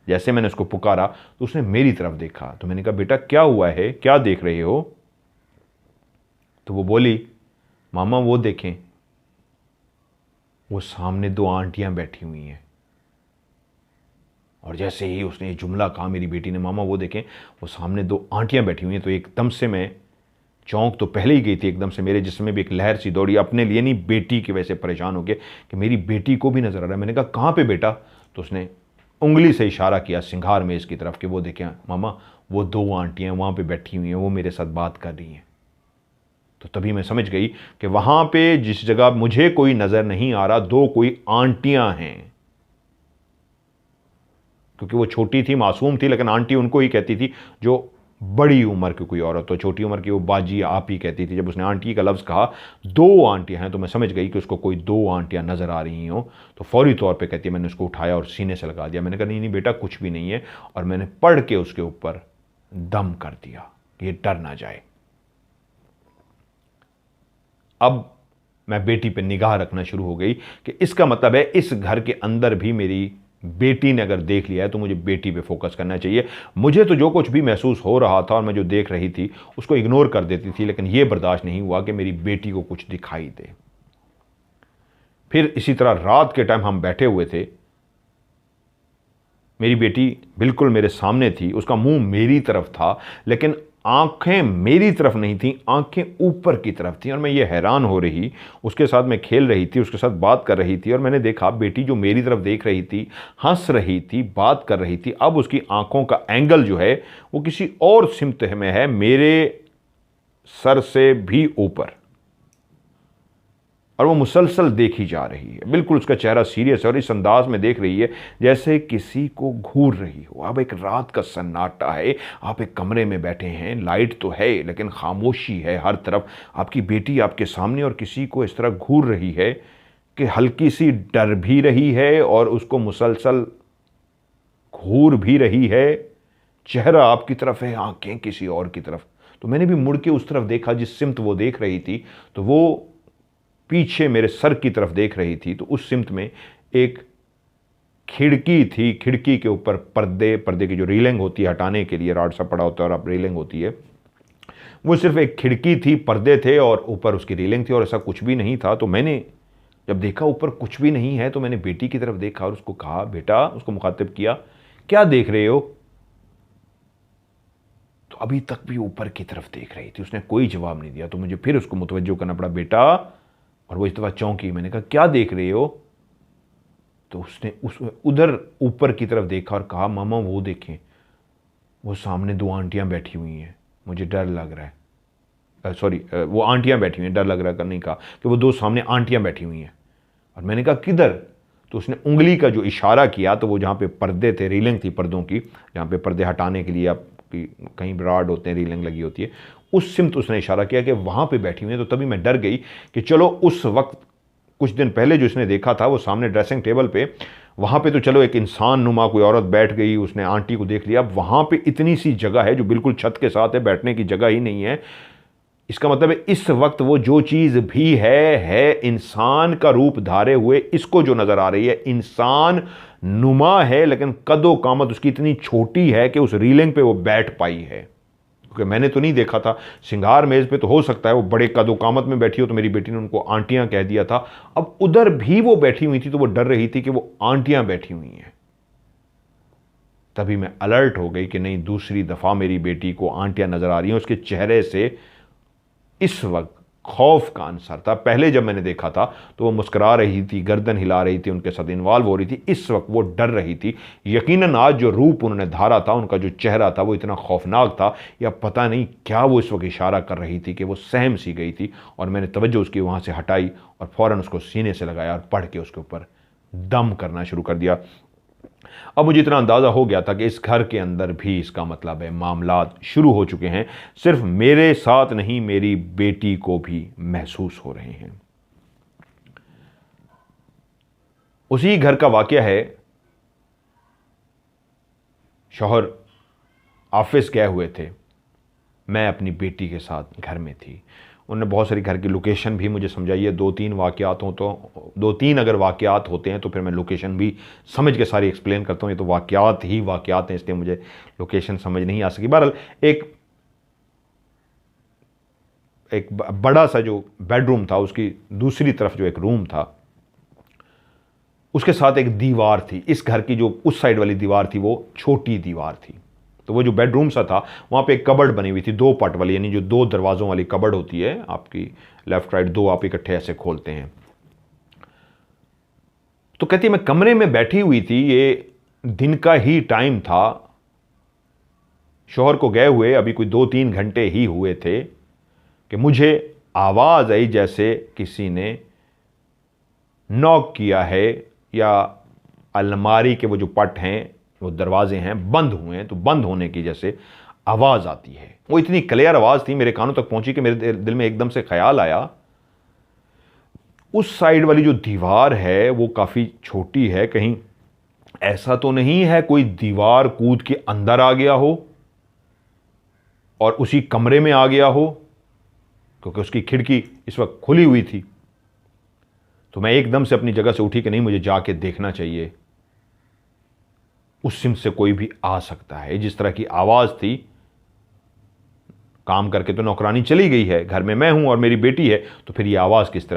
जैसे मैंने उसको पुकारा तो उसने मेरी तरफ देखा। तो मैंने कहा, बेटा क्या हुआ है, क्या देख रहे हो? तो वो बोली, मामा वो देखें, वो सामने दो आंटियां बैठी हुई हैं। और जैसे ही उसने ये जुमला कहा मेरी बेटी ने, मामा वो देखें, वो सामने दो आंटियां बैठी हुई हैं, तो एकदम से मैं चौंक तो पहले ही गई थी, एकदम से मेरे जिस्म में भी एक लहर सी दौड़ी, अपने लिए नहीं बेटी की वजह से परेशान हो गए कि मेरी बेटी को भी नजर आ रहा है। मैंने कहा, कहाँ पे बेटा? तो उसने उंगली से इशारा किया सिंगार मेज की तरफ कि वो देखें मामा, वो दो आंटियां वहां पे बैठी हुई हैं, वो मेरे साथ बात कर रही हैं। तो तभी मैं समझ गई कि वहां पे जिस जगह मुझे कोई नजर नहीं आ रहा, दो कोई आंटियां हैं। क्योंकि वो छोटी थी, मासूम थी, लेकिन आंटी उनको ही कहती थी जो बड़ी उम्र की कोई औरत, तो छोटी उम्र की वो बाजी आप ही कहती थी। जब उसने आंटी का लफ्ज़ कहा, दो आंटियां हैं, तो मैं समझ गई कि उसको कोई दो आंटियां नज़र आ रही हो। तो फौरी तौर पे कहती है, मैंने उसको उठाया और सीने से लगा दिया। मैंने कहा, नहीं नहीं बेटा, कुछ भी नहीं है। और मैंने पढ़ के उसके ऊपर दम कर दिया कि ये डर ना जाए। अब मैं बेटी पे निगाह रखना शुरू हो गई कि इसका मतलब है इस घर के अंदर भी मेरी बेटी ने अगर देख लिया है तो मुझे बेटी पे फोकस करना चाहिए। मुझे तो जो कुछ भी महसूस हो रहा था और मैं जो देख रही थी उसको इग्नोर कर देती थी, लेकिन यह बर्दाश्त नहीं हुआ कि मेरी बेटी को कुछ दिखाई दे। फिर इसी तरह रात के टाइम हम बैठे हुए थे, मेरी बेटी बिल्कुल मेरे सामने थी, उसका मुंह मेरी तरफ था, लेकिन आंखें मेरी तरफ नहीं थी, आंखें ऊपर की तरफ थी। और मैं ये हैरान हो रही, उसके साथ मैं खेल रही थी, उसके साथ बात कर रही थी, और मैंने देखा बेटी जो मेरी तरफ देख रही थी, हंस रही थी, बात कर रही थी, अब उसकी आंखों का एंगल जो है वो किसी और सिमत में है, मेरे सर से भी ऊपर, और वो मुसलसल देखी जा रही है। बिल्कुल उसका चेहरा सीरियस है और इस अंदाज में देख रही है जैसे किसी को घूर रही हो। अब एक रात का सन्नाटा है, आप एक कमरे में बैठे हैं, लाइट तो है लेकिन खामोशी है हर तरफ, आपकी बेटी आपके सामने और किसी को इस तरह घूर रही है कि हल्की सी डर भी रही है और उसको मुसलसल घूर भी रही है। चेहरा आपकी तरफ है, आंखें किसी और की तरफ। तो मैंने भी मुड़ के उस तरफ देखा जिस सिमत वो देख रही थी, तो वो पीछे मेरे सर की तरफ देख रही थी। तो उस सिमत में एक खिड़की थी, खिड़की के ऊपर पर्दे की जो रीलिंग होती है हटाने के लिए राड सा पड़ा होता है और अब रीलिंग होती है, वो सिर्फ एक खिड़की थी, पर्दे थे और ऊपर उसकी रीलिंग थी और ऐसा कुछ भी नहीं था। तो मैंने जब देखा ऊपर कुछ भी नहीं है तो मैंने बेटी की तरफ देखा और उसको कहा, बेटा, उसको मुखातिब किया, क्या देख रहे हो? तो अभी तक भी ऊपर की तरफ देख रही थी, उसने कोई जवाब नहीं दिया। तो मुझे फिर उसको मुतवज्जो करना पड़ा, बेटा, और वो इस दफा चौंकी। मैंने कहा, क्या देख रहे हो? तो उसने उधर ऊपर की तरफ देखा और कहा, मामा वो देखें, वो सामने दो आंटियां बैठी हुई हैं, मुझे डर लग रहा है। सॉरी, वो आंटियां बैठी हुई हैं, डर लग रहा है करने का, कि वो दो सामने आंटियां बैठी हुई हैं। और मैंने कहा, किधर? तो उसने उंगली का जो इशारा किया, तो वो जहाँ पे पर्दे थे, रीलिंग थी पर्दों की, जहाँ पे पर्दे हटाने के लिए आपकी कहीं राड होते हैं, रीलिंग लगी होती है, उस सिमत उसने इशारा किया कि वहाँ पे बैठी हुई है। तो तभी मैं डर गई कि चलो, उस वक्त कुछ दिन पहले जो इसने देखा था वो सामने ड्रेसिंग टेबल पे, वहाँ पे तो चलो एक इंसान नुमा कोई औरत बैठ गई, उसने आंटी को देख लिया। अब वहाँ पे इतनी सी जगह है जो बिल्कुल छत के साथ है, बैठने की जगह ही नहीं है। इसका मतलब है इस वक्त वो जो चीज़ भी है इंसान का रूप धारे हुए, इसको जो नज़र आ रही है इंसान नुमा है, लेकिन कदो कामत उसकी इतनी छोटी है कि उस रीलिंग पे वो बैठ पाई है। क्योंकि मैंने तो नहीं देखा था, सिंगार मेज पे तो हो सकता है वो बड़े कदो कामत में बैठी हो, तो मेरी बेटी ने उनको आंटियां कह दिया था। अब उधर भी वो बैठी हुई थी तो वो डर रही थी कि वो आंटियां बैठी हुई हैं। तभी मैं अलर्ट हो गई कि नहीं, दूसरी दफा मेरी बेटी को आंटियां नजर आ रही हैं। उसके चेहरे से इस वक्त खौफ का अंसर था। पहले जब मैंने देखा था तो वो मुस्कुरा रही थी, गर्दन हिला रही थी, उनके साथ इन्वॉल्व हो रही थी। इस वक्त वो डर रही थी। यकीनन आज जो रूप उन्होंने धारा था, उनका जो चेहरा था, वो इतना खौफनाक था, या पता नहीं क्या वो इस वक्त इशारा कर रही थी कि वो सहम सी गई थी। और मैंने तवज्जो उसकी वहाँ से हटाई और फ़ौरन उसको सीने से लगाया और पढ़ के उसके ऊपर दम करना शुरू कर दिया। अब मुझे इतना अंदाज़ा हो गया था कि इस घर के अंदर भी इसका मतलब है मामलात शुरू हो चुके हैं। सिर्फ मेरे साथ नहीं, मेरी बेटी को भी महसूस हो रहे हैं। उसी घर का वाकया है। शौहर ऑफिस गए हुए थे, मैं अपनी बेटी के साथ घर में थी। उन्होंने बहुत सारी घर की लोकेशन भी मुझे समझाई है। 2-3 वाकयात हों तो 2-3 अगर वाकयात होते हैं तो फिर मैं लोकेशन भी समझ के सारी एक्सप्लेन करता हूँ। ये तो वाकयात ही वाकयात हैं, इसलिए मुझे लोकेशन समझ नहीं आ सकी। बहरहाल एक बड़ा सा जो बेडरूम था, उसकी दूसरी तरफ जो एक रूम था, उसके साथ एक दीवार थी। इस घर की जो उस साइड वाली दीवार थी वो छोटी दीवार थी। तो वो जो बेडरूम सा था वहाँ पे एक कबर्ड बनी हुई थी, 2 पार्ट वाली, यानी जो 2 दरवाज़ों वाली कबर्ड होती है आपकी, लेफ्ट राइट 2 आप इकट्ठे ऐसे खोलते हैं। तो कहती है मैं कमरे में बैठी हुई थी, ये दिन का ही टाइम था, शौहर को गए हुए अभी कोई 2-3 घंटे ही हुए थे कि मुझे आवाज़ आई जैसे किसी ने नॉक किया है, या अलमारी के वो जो पट हैं, वो दरवाजे हैं, बंद हुए हैं, तो बंद होने की जैसे आवाज़ आती है। वो इतनी क्लियर आवाज़ थी, मेरे कानों तक पहुंची कि मेरे दिल में एकदम से ख्याल आया, उस साइड वाली जो दीवार है वो काफ़ी छोटी है, कहीं ऐसा तो नहीं है कोई दीवार कूद के अंदर आ गया हो और उसी कमरे में आ गया हो, क्योंकि उसकी खिड़की इस वक्त खुली हुई थी। तो मैं एकदम से अपनी जगह से उठी कि नहीं, मुझे जाके देखना चाहिए, उस सिम से कोई भी आ सकता है। जिस तरह की आवाज़ थी, काम करके तो नौकरानी चली गई है, घर में मैं हूं और मेरी बेटी है, तो फिर ये आवाज़ किस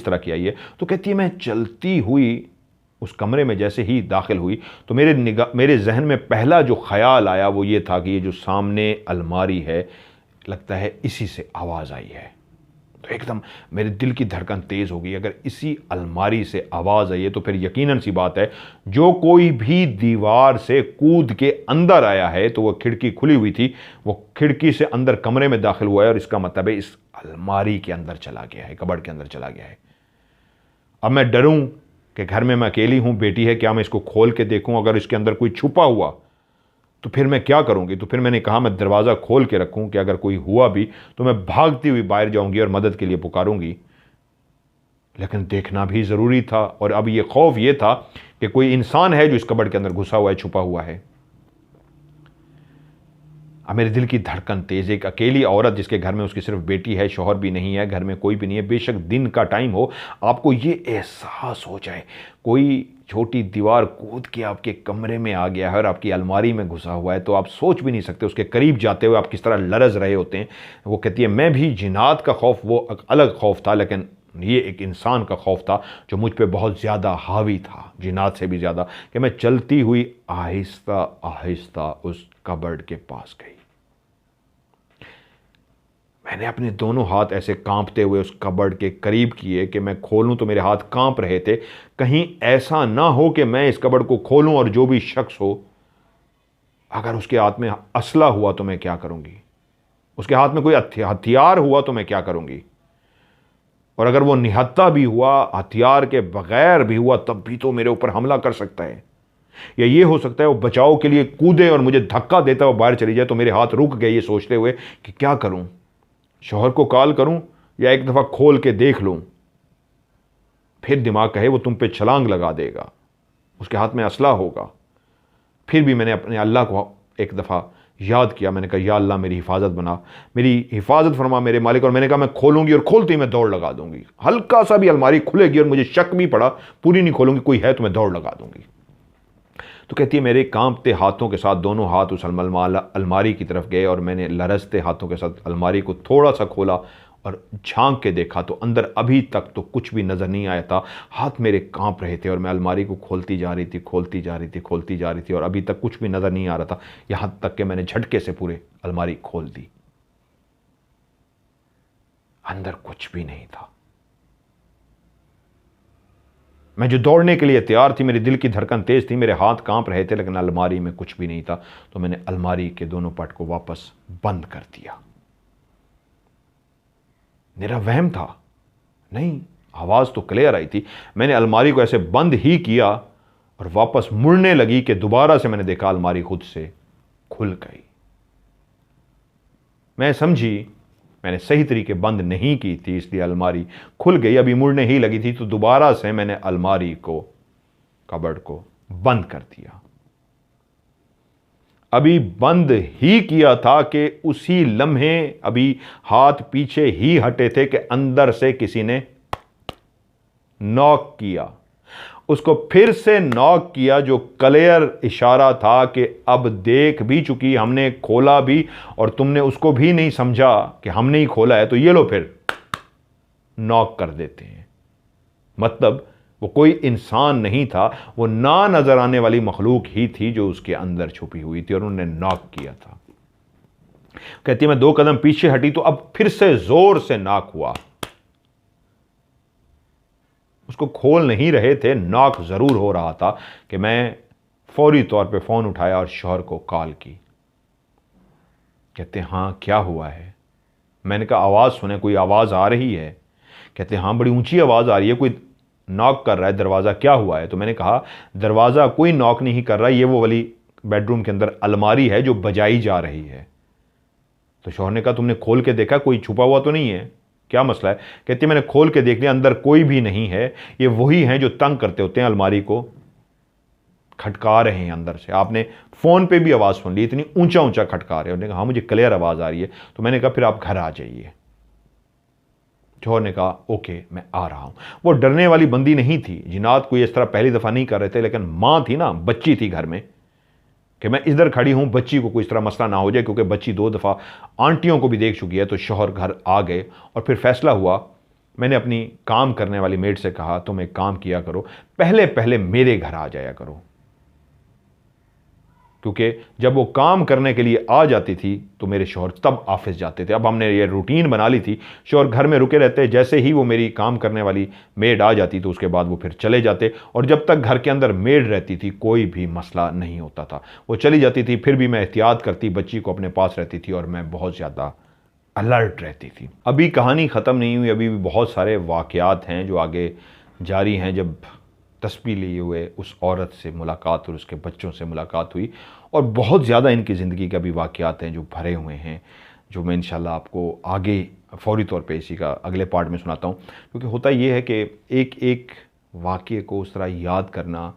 तरह की आई है। तो कहती है मैं चलती हुई उस कमरे में जैसे ही दाखिल हुई तो मेरे जहन में पहला जो ख्याल आया वो ये था कि ये जो सामने अलमारी है, लगता है इसी से आवाज़ आई है। तो एकदम मेरे दिल की धड़कन तेज़ हो गई। अगर इसी अलमारी से आवाज़ आई है तो फिर यकीनन सी बात है, जो कोई भी दीवार से कूद के अंदर आया है तो वह खिड़की खुली हुई थी, वो खिड़की से अंदर कमरे में दाखिल हुआ है और इसका मतलब है इस अलमारी के अंदर चला गया है, कबर्ड के अंदर चला गया है। अब मैं डरूं कि घर में मैं अकेली हूं, बेटी है, क्या मैं इसको खोल के देखूं, अगर इसके अंदर कोई छुपा हुआ तो फिर मैं क्या करूंगी। तो फिर मैंने कहा मैं दरवाज़ा खोल के रखूं कि अगर कोई हुआ भी तो मैं भागती हुई बाहर जाऊंगी और मदद के लिए पुकारूंगी। लेकिन देखना भी ज़रूरी था, और अब ये खौफ ये था कि कोई इंसान है जो इस कबर्ड के अंदर घुसा हुआ है, छुपा हुआ है। अब मेरे दिल की धड़कन तेज़, एक अकेली औरत जिसके घर में उसकी सिर्फ बेटी है, शौहर भी नहीं है, घर में कोई भी नहीं है, बेशक दिन का टाइम हो, आपको ये एहसास हो जाए कोई छोटी दीवार कूद के आपके कमरे में आ गया है और आपकी अलमारी में घुसा हुआ है, तो आप सोच भी नहीं सकते उसके करीब जाते हुए आप किस तरह लरज़ रहे होते हैं। वो कहती है मैं भी जिन्नात का खौफ वो अलग खौफ था, लेकिन ये एक इंसान का खौफ था जो मुझ पे बहुत ज़्यादा हावी था, जिन्नात से भी ज़्यादा, कि मैं चलती हुई आहिस्ता आहिस्ता उस कबर्ड के पास गई। मैंने अपने दोनों हाथ ऐसे कांपते हुए उस कबर्ड के करीब किए कि मैं खोलूं तो मेरे हाथ कांप रहे थे, कहीं ऐसा ना हो कि मैं इस कबर्ड को खोलूं और जो भी शख्स हो, अगर उसके हाथ में असला हुआ तो मैं क्या करूंगी, उसके हाथ में कोई हथियार हुआ तो मैं क्या करूंगी, और अगर वो निहत्था भी हुआ, हथियार के बगैर भी हुआ, तब भी तो मेरे ऊपर हमला कर सकता है। या ये हो सकता है वो बचाव के लिए कूदे और मुझे धक्का देता हुआ बाहर चली जाए। तो मेरे हाथ रुक गए ये सोचते हुए कि क्या करूं, शौहर को कॉल करूं या एक दफ़ा खोल के देख लूं। फिर दिमाग कहे वो तुम पे छलांग लगा देगा, उसके हाथ में असला होगा। फिर भी मैंने अपने अल्लाह को एक दफ़ा याद किया, मैंने कहा या अल्लाह मेरी हिफाजत बना, मेरी हिफाजत फरमा मेरे मालिक। और मैंने कहा मैं खोलूंगी और खोलते ही मैं दौड़ लगा दूंगी, हल्का सा भी अलमारी खुलेगी और मुझे शक भी पड़ा, पूरी नहीं खोलूंगी, कोई है तो मैं दौड़ लगा दूंगी। तो कहती है मेरे कांपते हाथों के साथ दोनों हाथ उस अलमारी की तरफ गए और मैंने लरजते हाथों के साथ अलमारी को थोड़ा सा खोला और झांक के देखा तो अंदर अभी तक तो कुछ भी नज़र नहीं आया था। हाथ मेरे कांप रहे थे और मैं अलमारी को खोलती जा रही थी, खोलती जा रही थी, खोलती जा रही थी, और अभी तक कुछ भी नज़र नहीं आ रहा था, यहाँ तक कि मैंने झटके से पूरे अलमारी खोल दी। अंदर कुछ भी नहीं था। मैं जो दौड़ने के लिए तैयार थी, मेरे दिल की धड़कन तेज थी, मेरे हाथ कांप रहे थे, लेकिन अलमारी में कुछ भी नहीं था। तो मैंने अलमारी के दोनों पट को वापस बंद कर दिया। मेरा वहम था, नहीं, आवाज़ तो क्लियर आई थी। मैंने अलमारी को ऐसे बंद ही किया और वापस मुड़ने लगी कि दोबारा से मैंने देखा अलमारी खुद से खुल गई। मैं समझी मैंने सही तरीके बंद नहीं की थी, इसलिए अलमारी खुल गई। अभी मुड़ने ही लगी थी तो दोबारा से मैंने अलमारी को कबर्ड को बंद कर दिया। अभी बंद ही किया था कि उसी लम्हे अभी हाथ पीछे ही हटे थे कि अंदर से किसी ने नॉक किया। उसको फिर से नॉक किया, जो क्लियर इशारा था कि अब देख भी चुकी, हमने खोला भी और तुमने उसको भी नहीं समझा कि हमने ही खोला है, तो ये लो फिर नॉक कर देते हैं। मतलब वो कोई इंसान नहीं था, वो ना नजर आने वाली मखलूक ही थी जो उसके अंदर छुपी हुई थी और उन्होंने नॉक किया था। कहती मैं 2 कदम पीछे हटी तो अब फिर से जोर से नॉक हुआ। उसको खोल नहीं रहे थे, नॉक जरूर हो रहा था कि मैं फौरी तौर पे फोन उठाया और शौहर को कॉल की। कहते हाँ क्या हुआ है? मैंने कहा आवाज सुने, कोई आवाज आ रही है? कहते हाँ बड़ी ऊंची आवाज आ रही है, कोई नॉक कर रहा है दरवाजा, क्या हुआ है? तो मैंने कहा दरवाजा कोई नॉक नहीं कर रहा, ये वो वाली बेडरूम के अंदर अलमारी है जो बजाई जा रही है। तो शौहर ने कहा तुमने खोल के देखा, कोई छुपा हुआ तो नहीं है? क्या मसला है? कहती मैंने खोल के देख लिया, अंदर कोई भी नहीं है, ये वही हैं जो तंग करते होते हैं, अलमारी को खटका रहे हैं अंदर से। आपने फोन पे भी आवाज सुन ली, इतनी ऊंचा ऊंचा खटका रहे हैं। उन्होंने कहा हाँ मुझे क्लियर आवाज आ रही है। तो मैंने कहा फिर आप घर आ जाइए। शौहर ने कहा ओके मैं आ रहा हूं। वो डरने वाली बंदी नहीं थी, जिनात कोई इस तरह पहली दफा नहीं कर रहे थे, लेकिन मां थी ना, बच्ची थी घर में, कि मैं इधर खड़ी हूं, बच्ची को कोई इस तरह मसला ना हो जाए, क्योंकि बच्ची 2 दफा आंटियों को भी देख चुकी है। तो शौहर घर आ गए और फिर फैसला हुआ, मैंने अपनी काम करने वाली मेड से कहा तुम एक काम किया करो, पहले पहले मेरे घर आ जाया करो, क्योंकि जब वो काम करने के लिए आ जाती थी तो मेरे शौहर तब ऑफिस जाते थे। अब हमने ये रूटीन बना ली थी, शौहर घर में रुके रहते, जैसे ही वो मेरी काम करने वाली मेड आ जाती तो उसके बाद वो फिर चले जाते, और जब तक घर के अंदर मेड रहती थी कोई भी मसला नहीं होता था। वो चली जाती थी फिर भी मैं एहतियात करती, बच्ची को अपने पास रहती थी और मैं बहुत ज़्यादा अलर्ट रहती थी। अभी कहानी ख़त्म नहीं हुई, अभी भी बहुत सारे वाक़यात हैं जो आगे जारी हैं। जब तस्बीह लिए हुए उस औरत से मुलाकात और उसके बच्चों से मुलाकात हुई, और बहुत ज़्यादा इनकी ज़िंदगी के भी वाक़यात हैं जो भरे हुए हैं, जो मैं इंशाल्लाह आपको आगे फौरी तौर पे इसी का अगले पार्ट में सुनाता हूँ। क्योंकि होता ये है कि एक एक वाक़ये को उस तरह याद करना,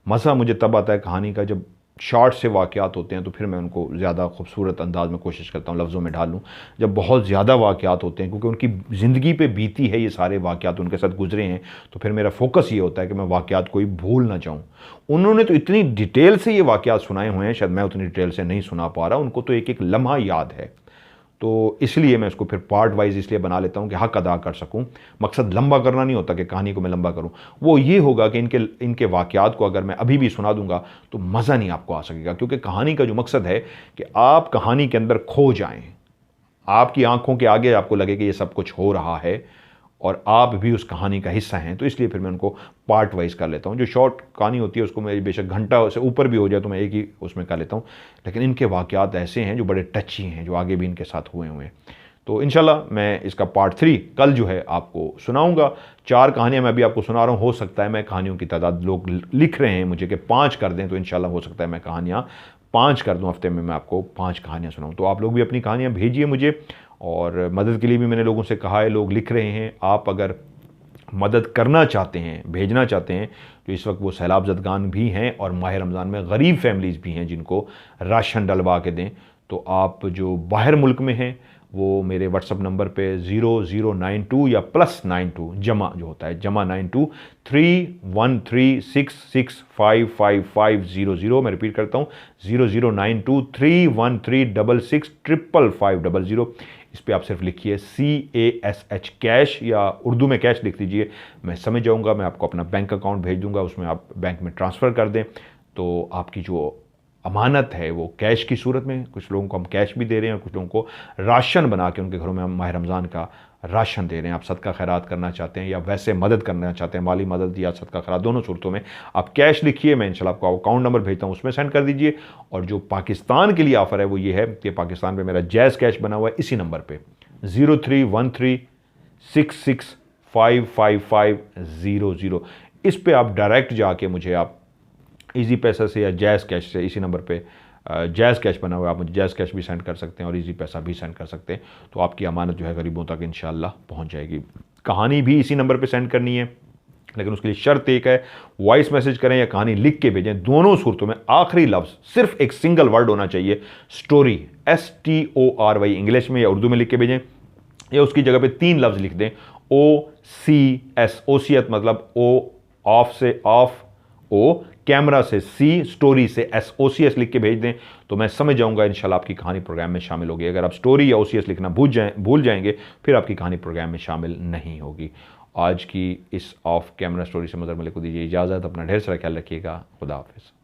मज़ा मुझे तब आता है कहानी का जब शॉर्ट से वाक़यात होते हैं, तो फिर मैं उनको ज़्यादा खूबसूरत अंदाज में कोशिश करता हूँ लफ्ज़ों में ढालूँ। जब बहुत ज़्यादा वाक़यात होते हैं, क्योंकि उनकी ज़िंदगी पे बीती है ये सारे वाक़यात, उनके साथ गुजरे हैं, तो फिर मेरा फोकस ये होता है कि मैं वाक़यात कोई भूल ना जाऊँ। उन्होंने तो इतनी डिटेल से ये वाक़यात सुनाए हुए हैं, शायद मैं उतनी डिटेल से नहीं सुना पा रहा, उनको तो एक एक लम्हा याद है। तो इसलिए मैं इसको फिर पार्ट वाइज इसलिए बना लेता हूँ कि हक अदा कर सकूँ। मकसद लंबा करना नहीं होता कि कहानी को मैं लंबा करूँ, वो ये होगा कि इनके वाक़यात को अगर मैं अभी भी सुना दूंगा तो मज़ा नहीं आपको आ सकेगा। क्योंकि कहानी का जो मकसद है कि आप कहानी के अंदर खो जाएं, आपकी आंखों के आगे आपको लगे कि ये सब कुछ हो रहा है और आप भी उस कहानी का हिस्सा हैं। तो इसलिए फिर मैं उनको पार्ट वाइज कर लेता हूँ। जो शॉर्ट कहानी होती है उसको मैं बेशक घंटा से ऊपर भी हो जाए तो मैं एक ही उसमें कर लेता हूँ, लेकिन इनके वाक़यात ऐसे हैं जो बड़े टची हैं, जो आगे भी इनके साथ हुए हैं। तो इंशाल्लाह मैं इसका पार्ट 3 कल जो है आपको सुनाऊंगा। 4 कहानियाँ मैं अभी आपको सुना रहा हूँ, हो सकता है मैं कहानियों की तादाद लोग लिख रहे हैं मुझे कि 5 कर दें, तो इंशाल्लाह हो सकता है मैं कहानियाँ 5 कर दूँ, हफ्ते में मैं आपको 5 कहानियाँ सुनाऊँ। तो आप लोग भी अपनी कहानियाँ भेजिए मुझे, और मदद के लिए भी मैंने लोगों से कहा है, लोग लिख रहे हैं। आप अगर मदद करना चाहते हैं, भेजना चाहते हैं, तो इस वक्त वो सैलाब ज़दगान भी हैं और माह रमज़ान में गरीब फैमिलीज़ भी हैं जिनको राशन डलवा के दें, तो आप जो बाहर मुल्क में हैं वो मेरे व्हाट्सअप नंबर पे 0092 या +92 जमा जो होता है जमा 923136655500। मैं रिपीट करता हूँ 00923136655500। इस पर आप सिर्फ लिखिए CASH कैश, या उर्दू में कैश लिख दीजिए, मैं समझ जाऊँगा। मैं आपको अपना बैंक अकाउंट भेज दूँगा, उसमें आप बैंक में ट्रांसफ़र कर दें, तो आपकी जो अमानत है वो कैश की सूरत में। कुछ लोगों को हम कैश भी दे रहे हैं और कुछ लोगों को राशन बना के उनके घरों में हम माह रमज़ान का राशन दे रहे हैं। आप सदका खैरात करना चाहते हैं या वैसे मदद करना चाहते हैं, माली मदद या सदका खैरात, दोनों सूरतों में आप कैश लिखिए, मैं इंशाल्लाह आपको अकाउंट नंबर भेजता हूँ, उसमें सेंड कर दीजिए। और जो पाकिस्तान के लिए ऑफ़र है वो ये है कि पाकिस्तान में मेरा जैज़ कैश बना हुआ है, इसी नंबर पर 031366555500। इस पर आप डायरेक्ट जाके मुझे आप इजी पैसा से या जैज़ कैश से, इसी नंबर पे जैज़ कैश बना हुआ है, आप मुझे जैज़ कैश भी सेंड कर सकते हैं और इजी पैसा भी सेंड कर सकते हैं। तो आपकी अमानत जो है गरीबों तक इंशाल्लाह पहुंच जाएगी। कहानी भी इसी नंबर पे सेंड करनी है लेकिन उसके लिए शर्त एक है, वॉइस मैसेज करें या कहानी लिख के भेजें, दोनों सूरतों में आखिरी लफ्ज सिर्फ एक सिंगल वर्ड होना चाहिए, स्टोरी, STORY, इंग्लिश में या उर्दू में लिख के भेजें, या उसकी जगह पे 3 लफ्ज लिख दें, OCS, ओसियत मतलब ओ, ऑफ से ऑफ, ओ, कैमरा से C, स्टोरी से S, OCS लिख के भेज दें, तो मैं समझ जाऊंगा इंशाल्लाह आपकी कहानी प्रोग्राम में शामिल होगी। अगर आप स्टोरी या OCS लिखना भूल जाएंगे, फिर आपकी कहानी प्रोग्राम में शामिल नहीं होगी। आज की इस ऑफ कैमरा स्टोरी से मदर मलिक को दीजिए इजाज़त। अपना ढेर सारा ख्याल रखिएगा। खुदा हाफिज़।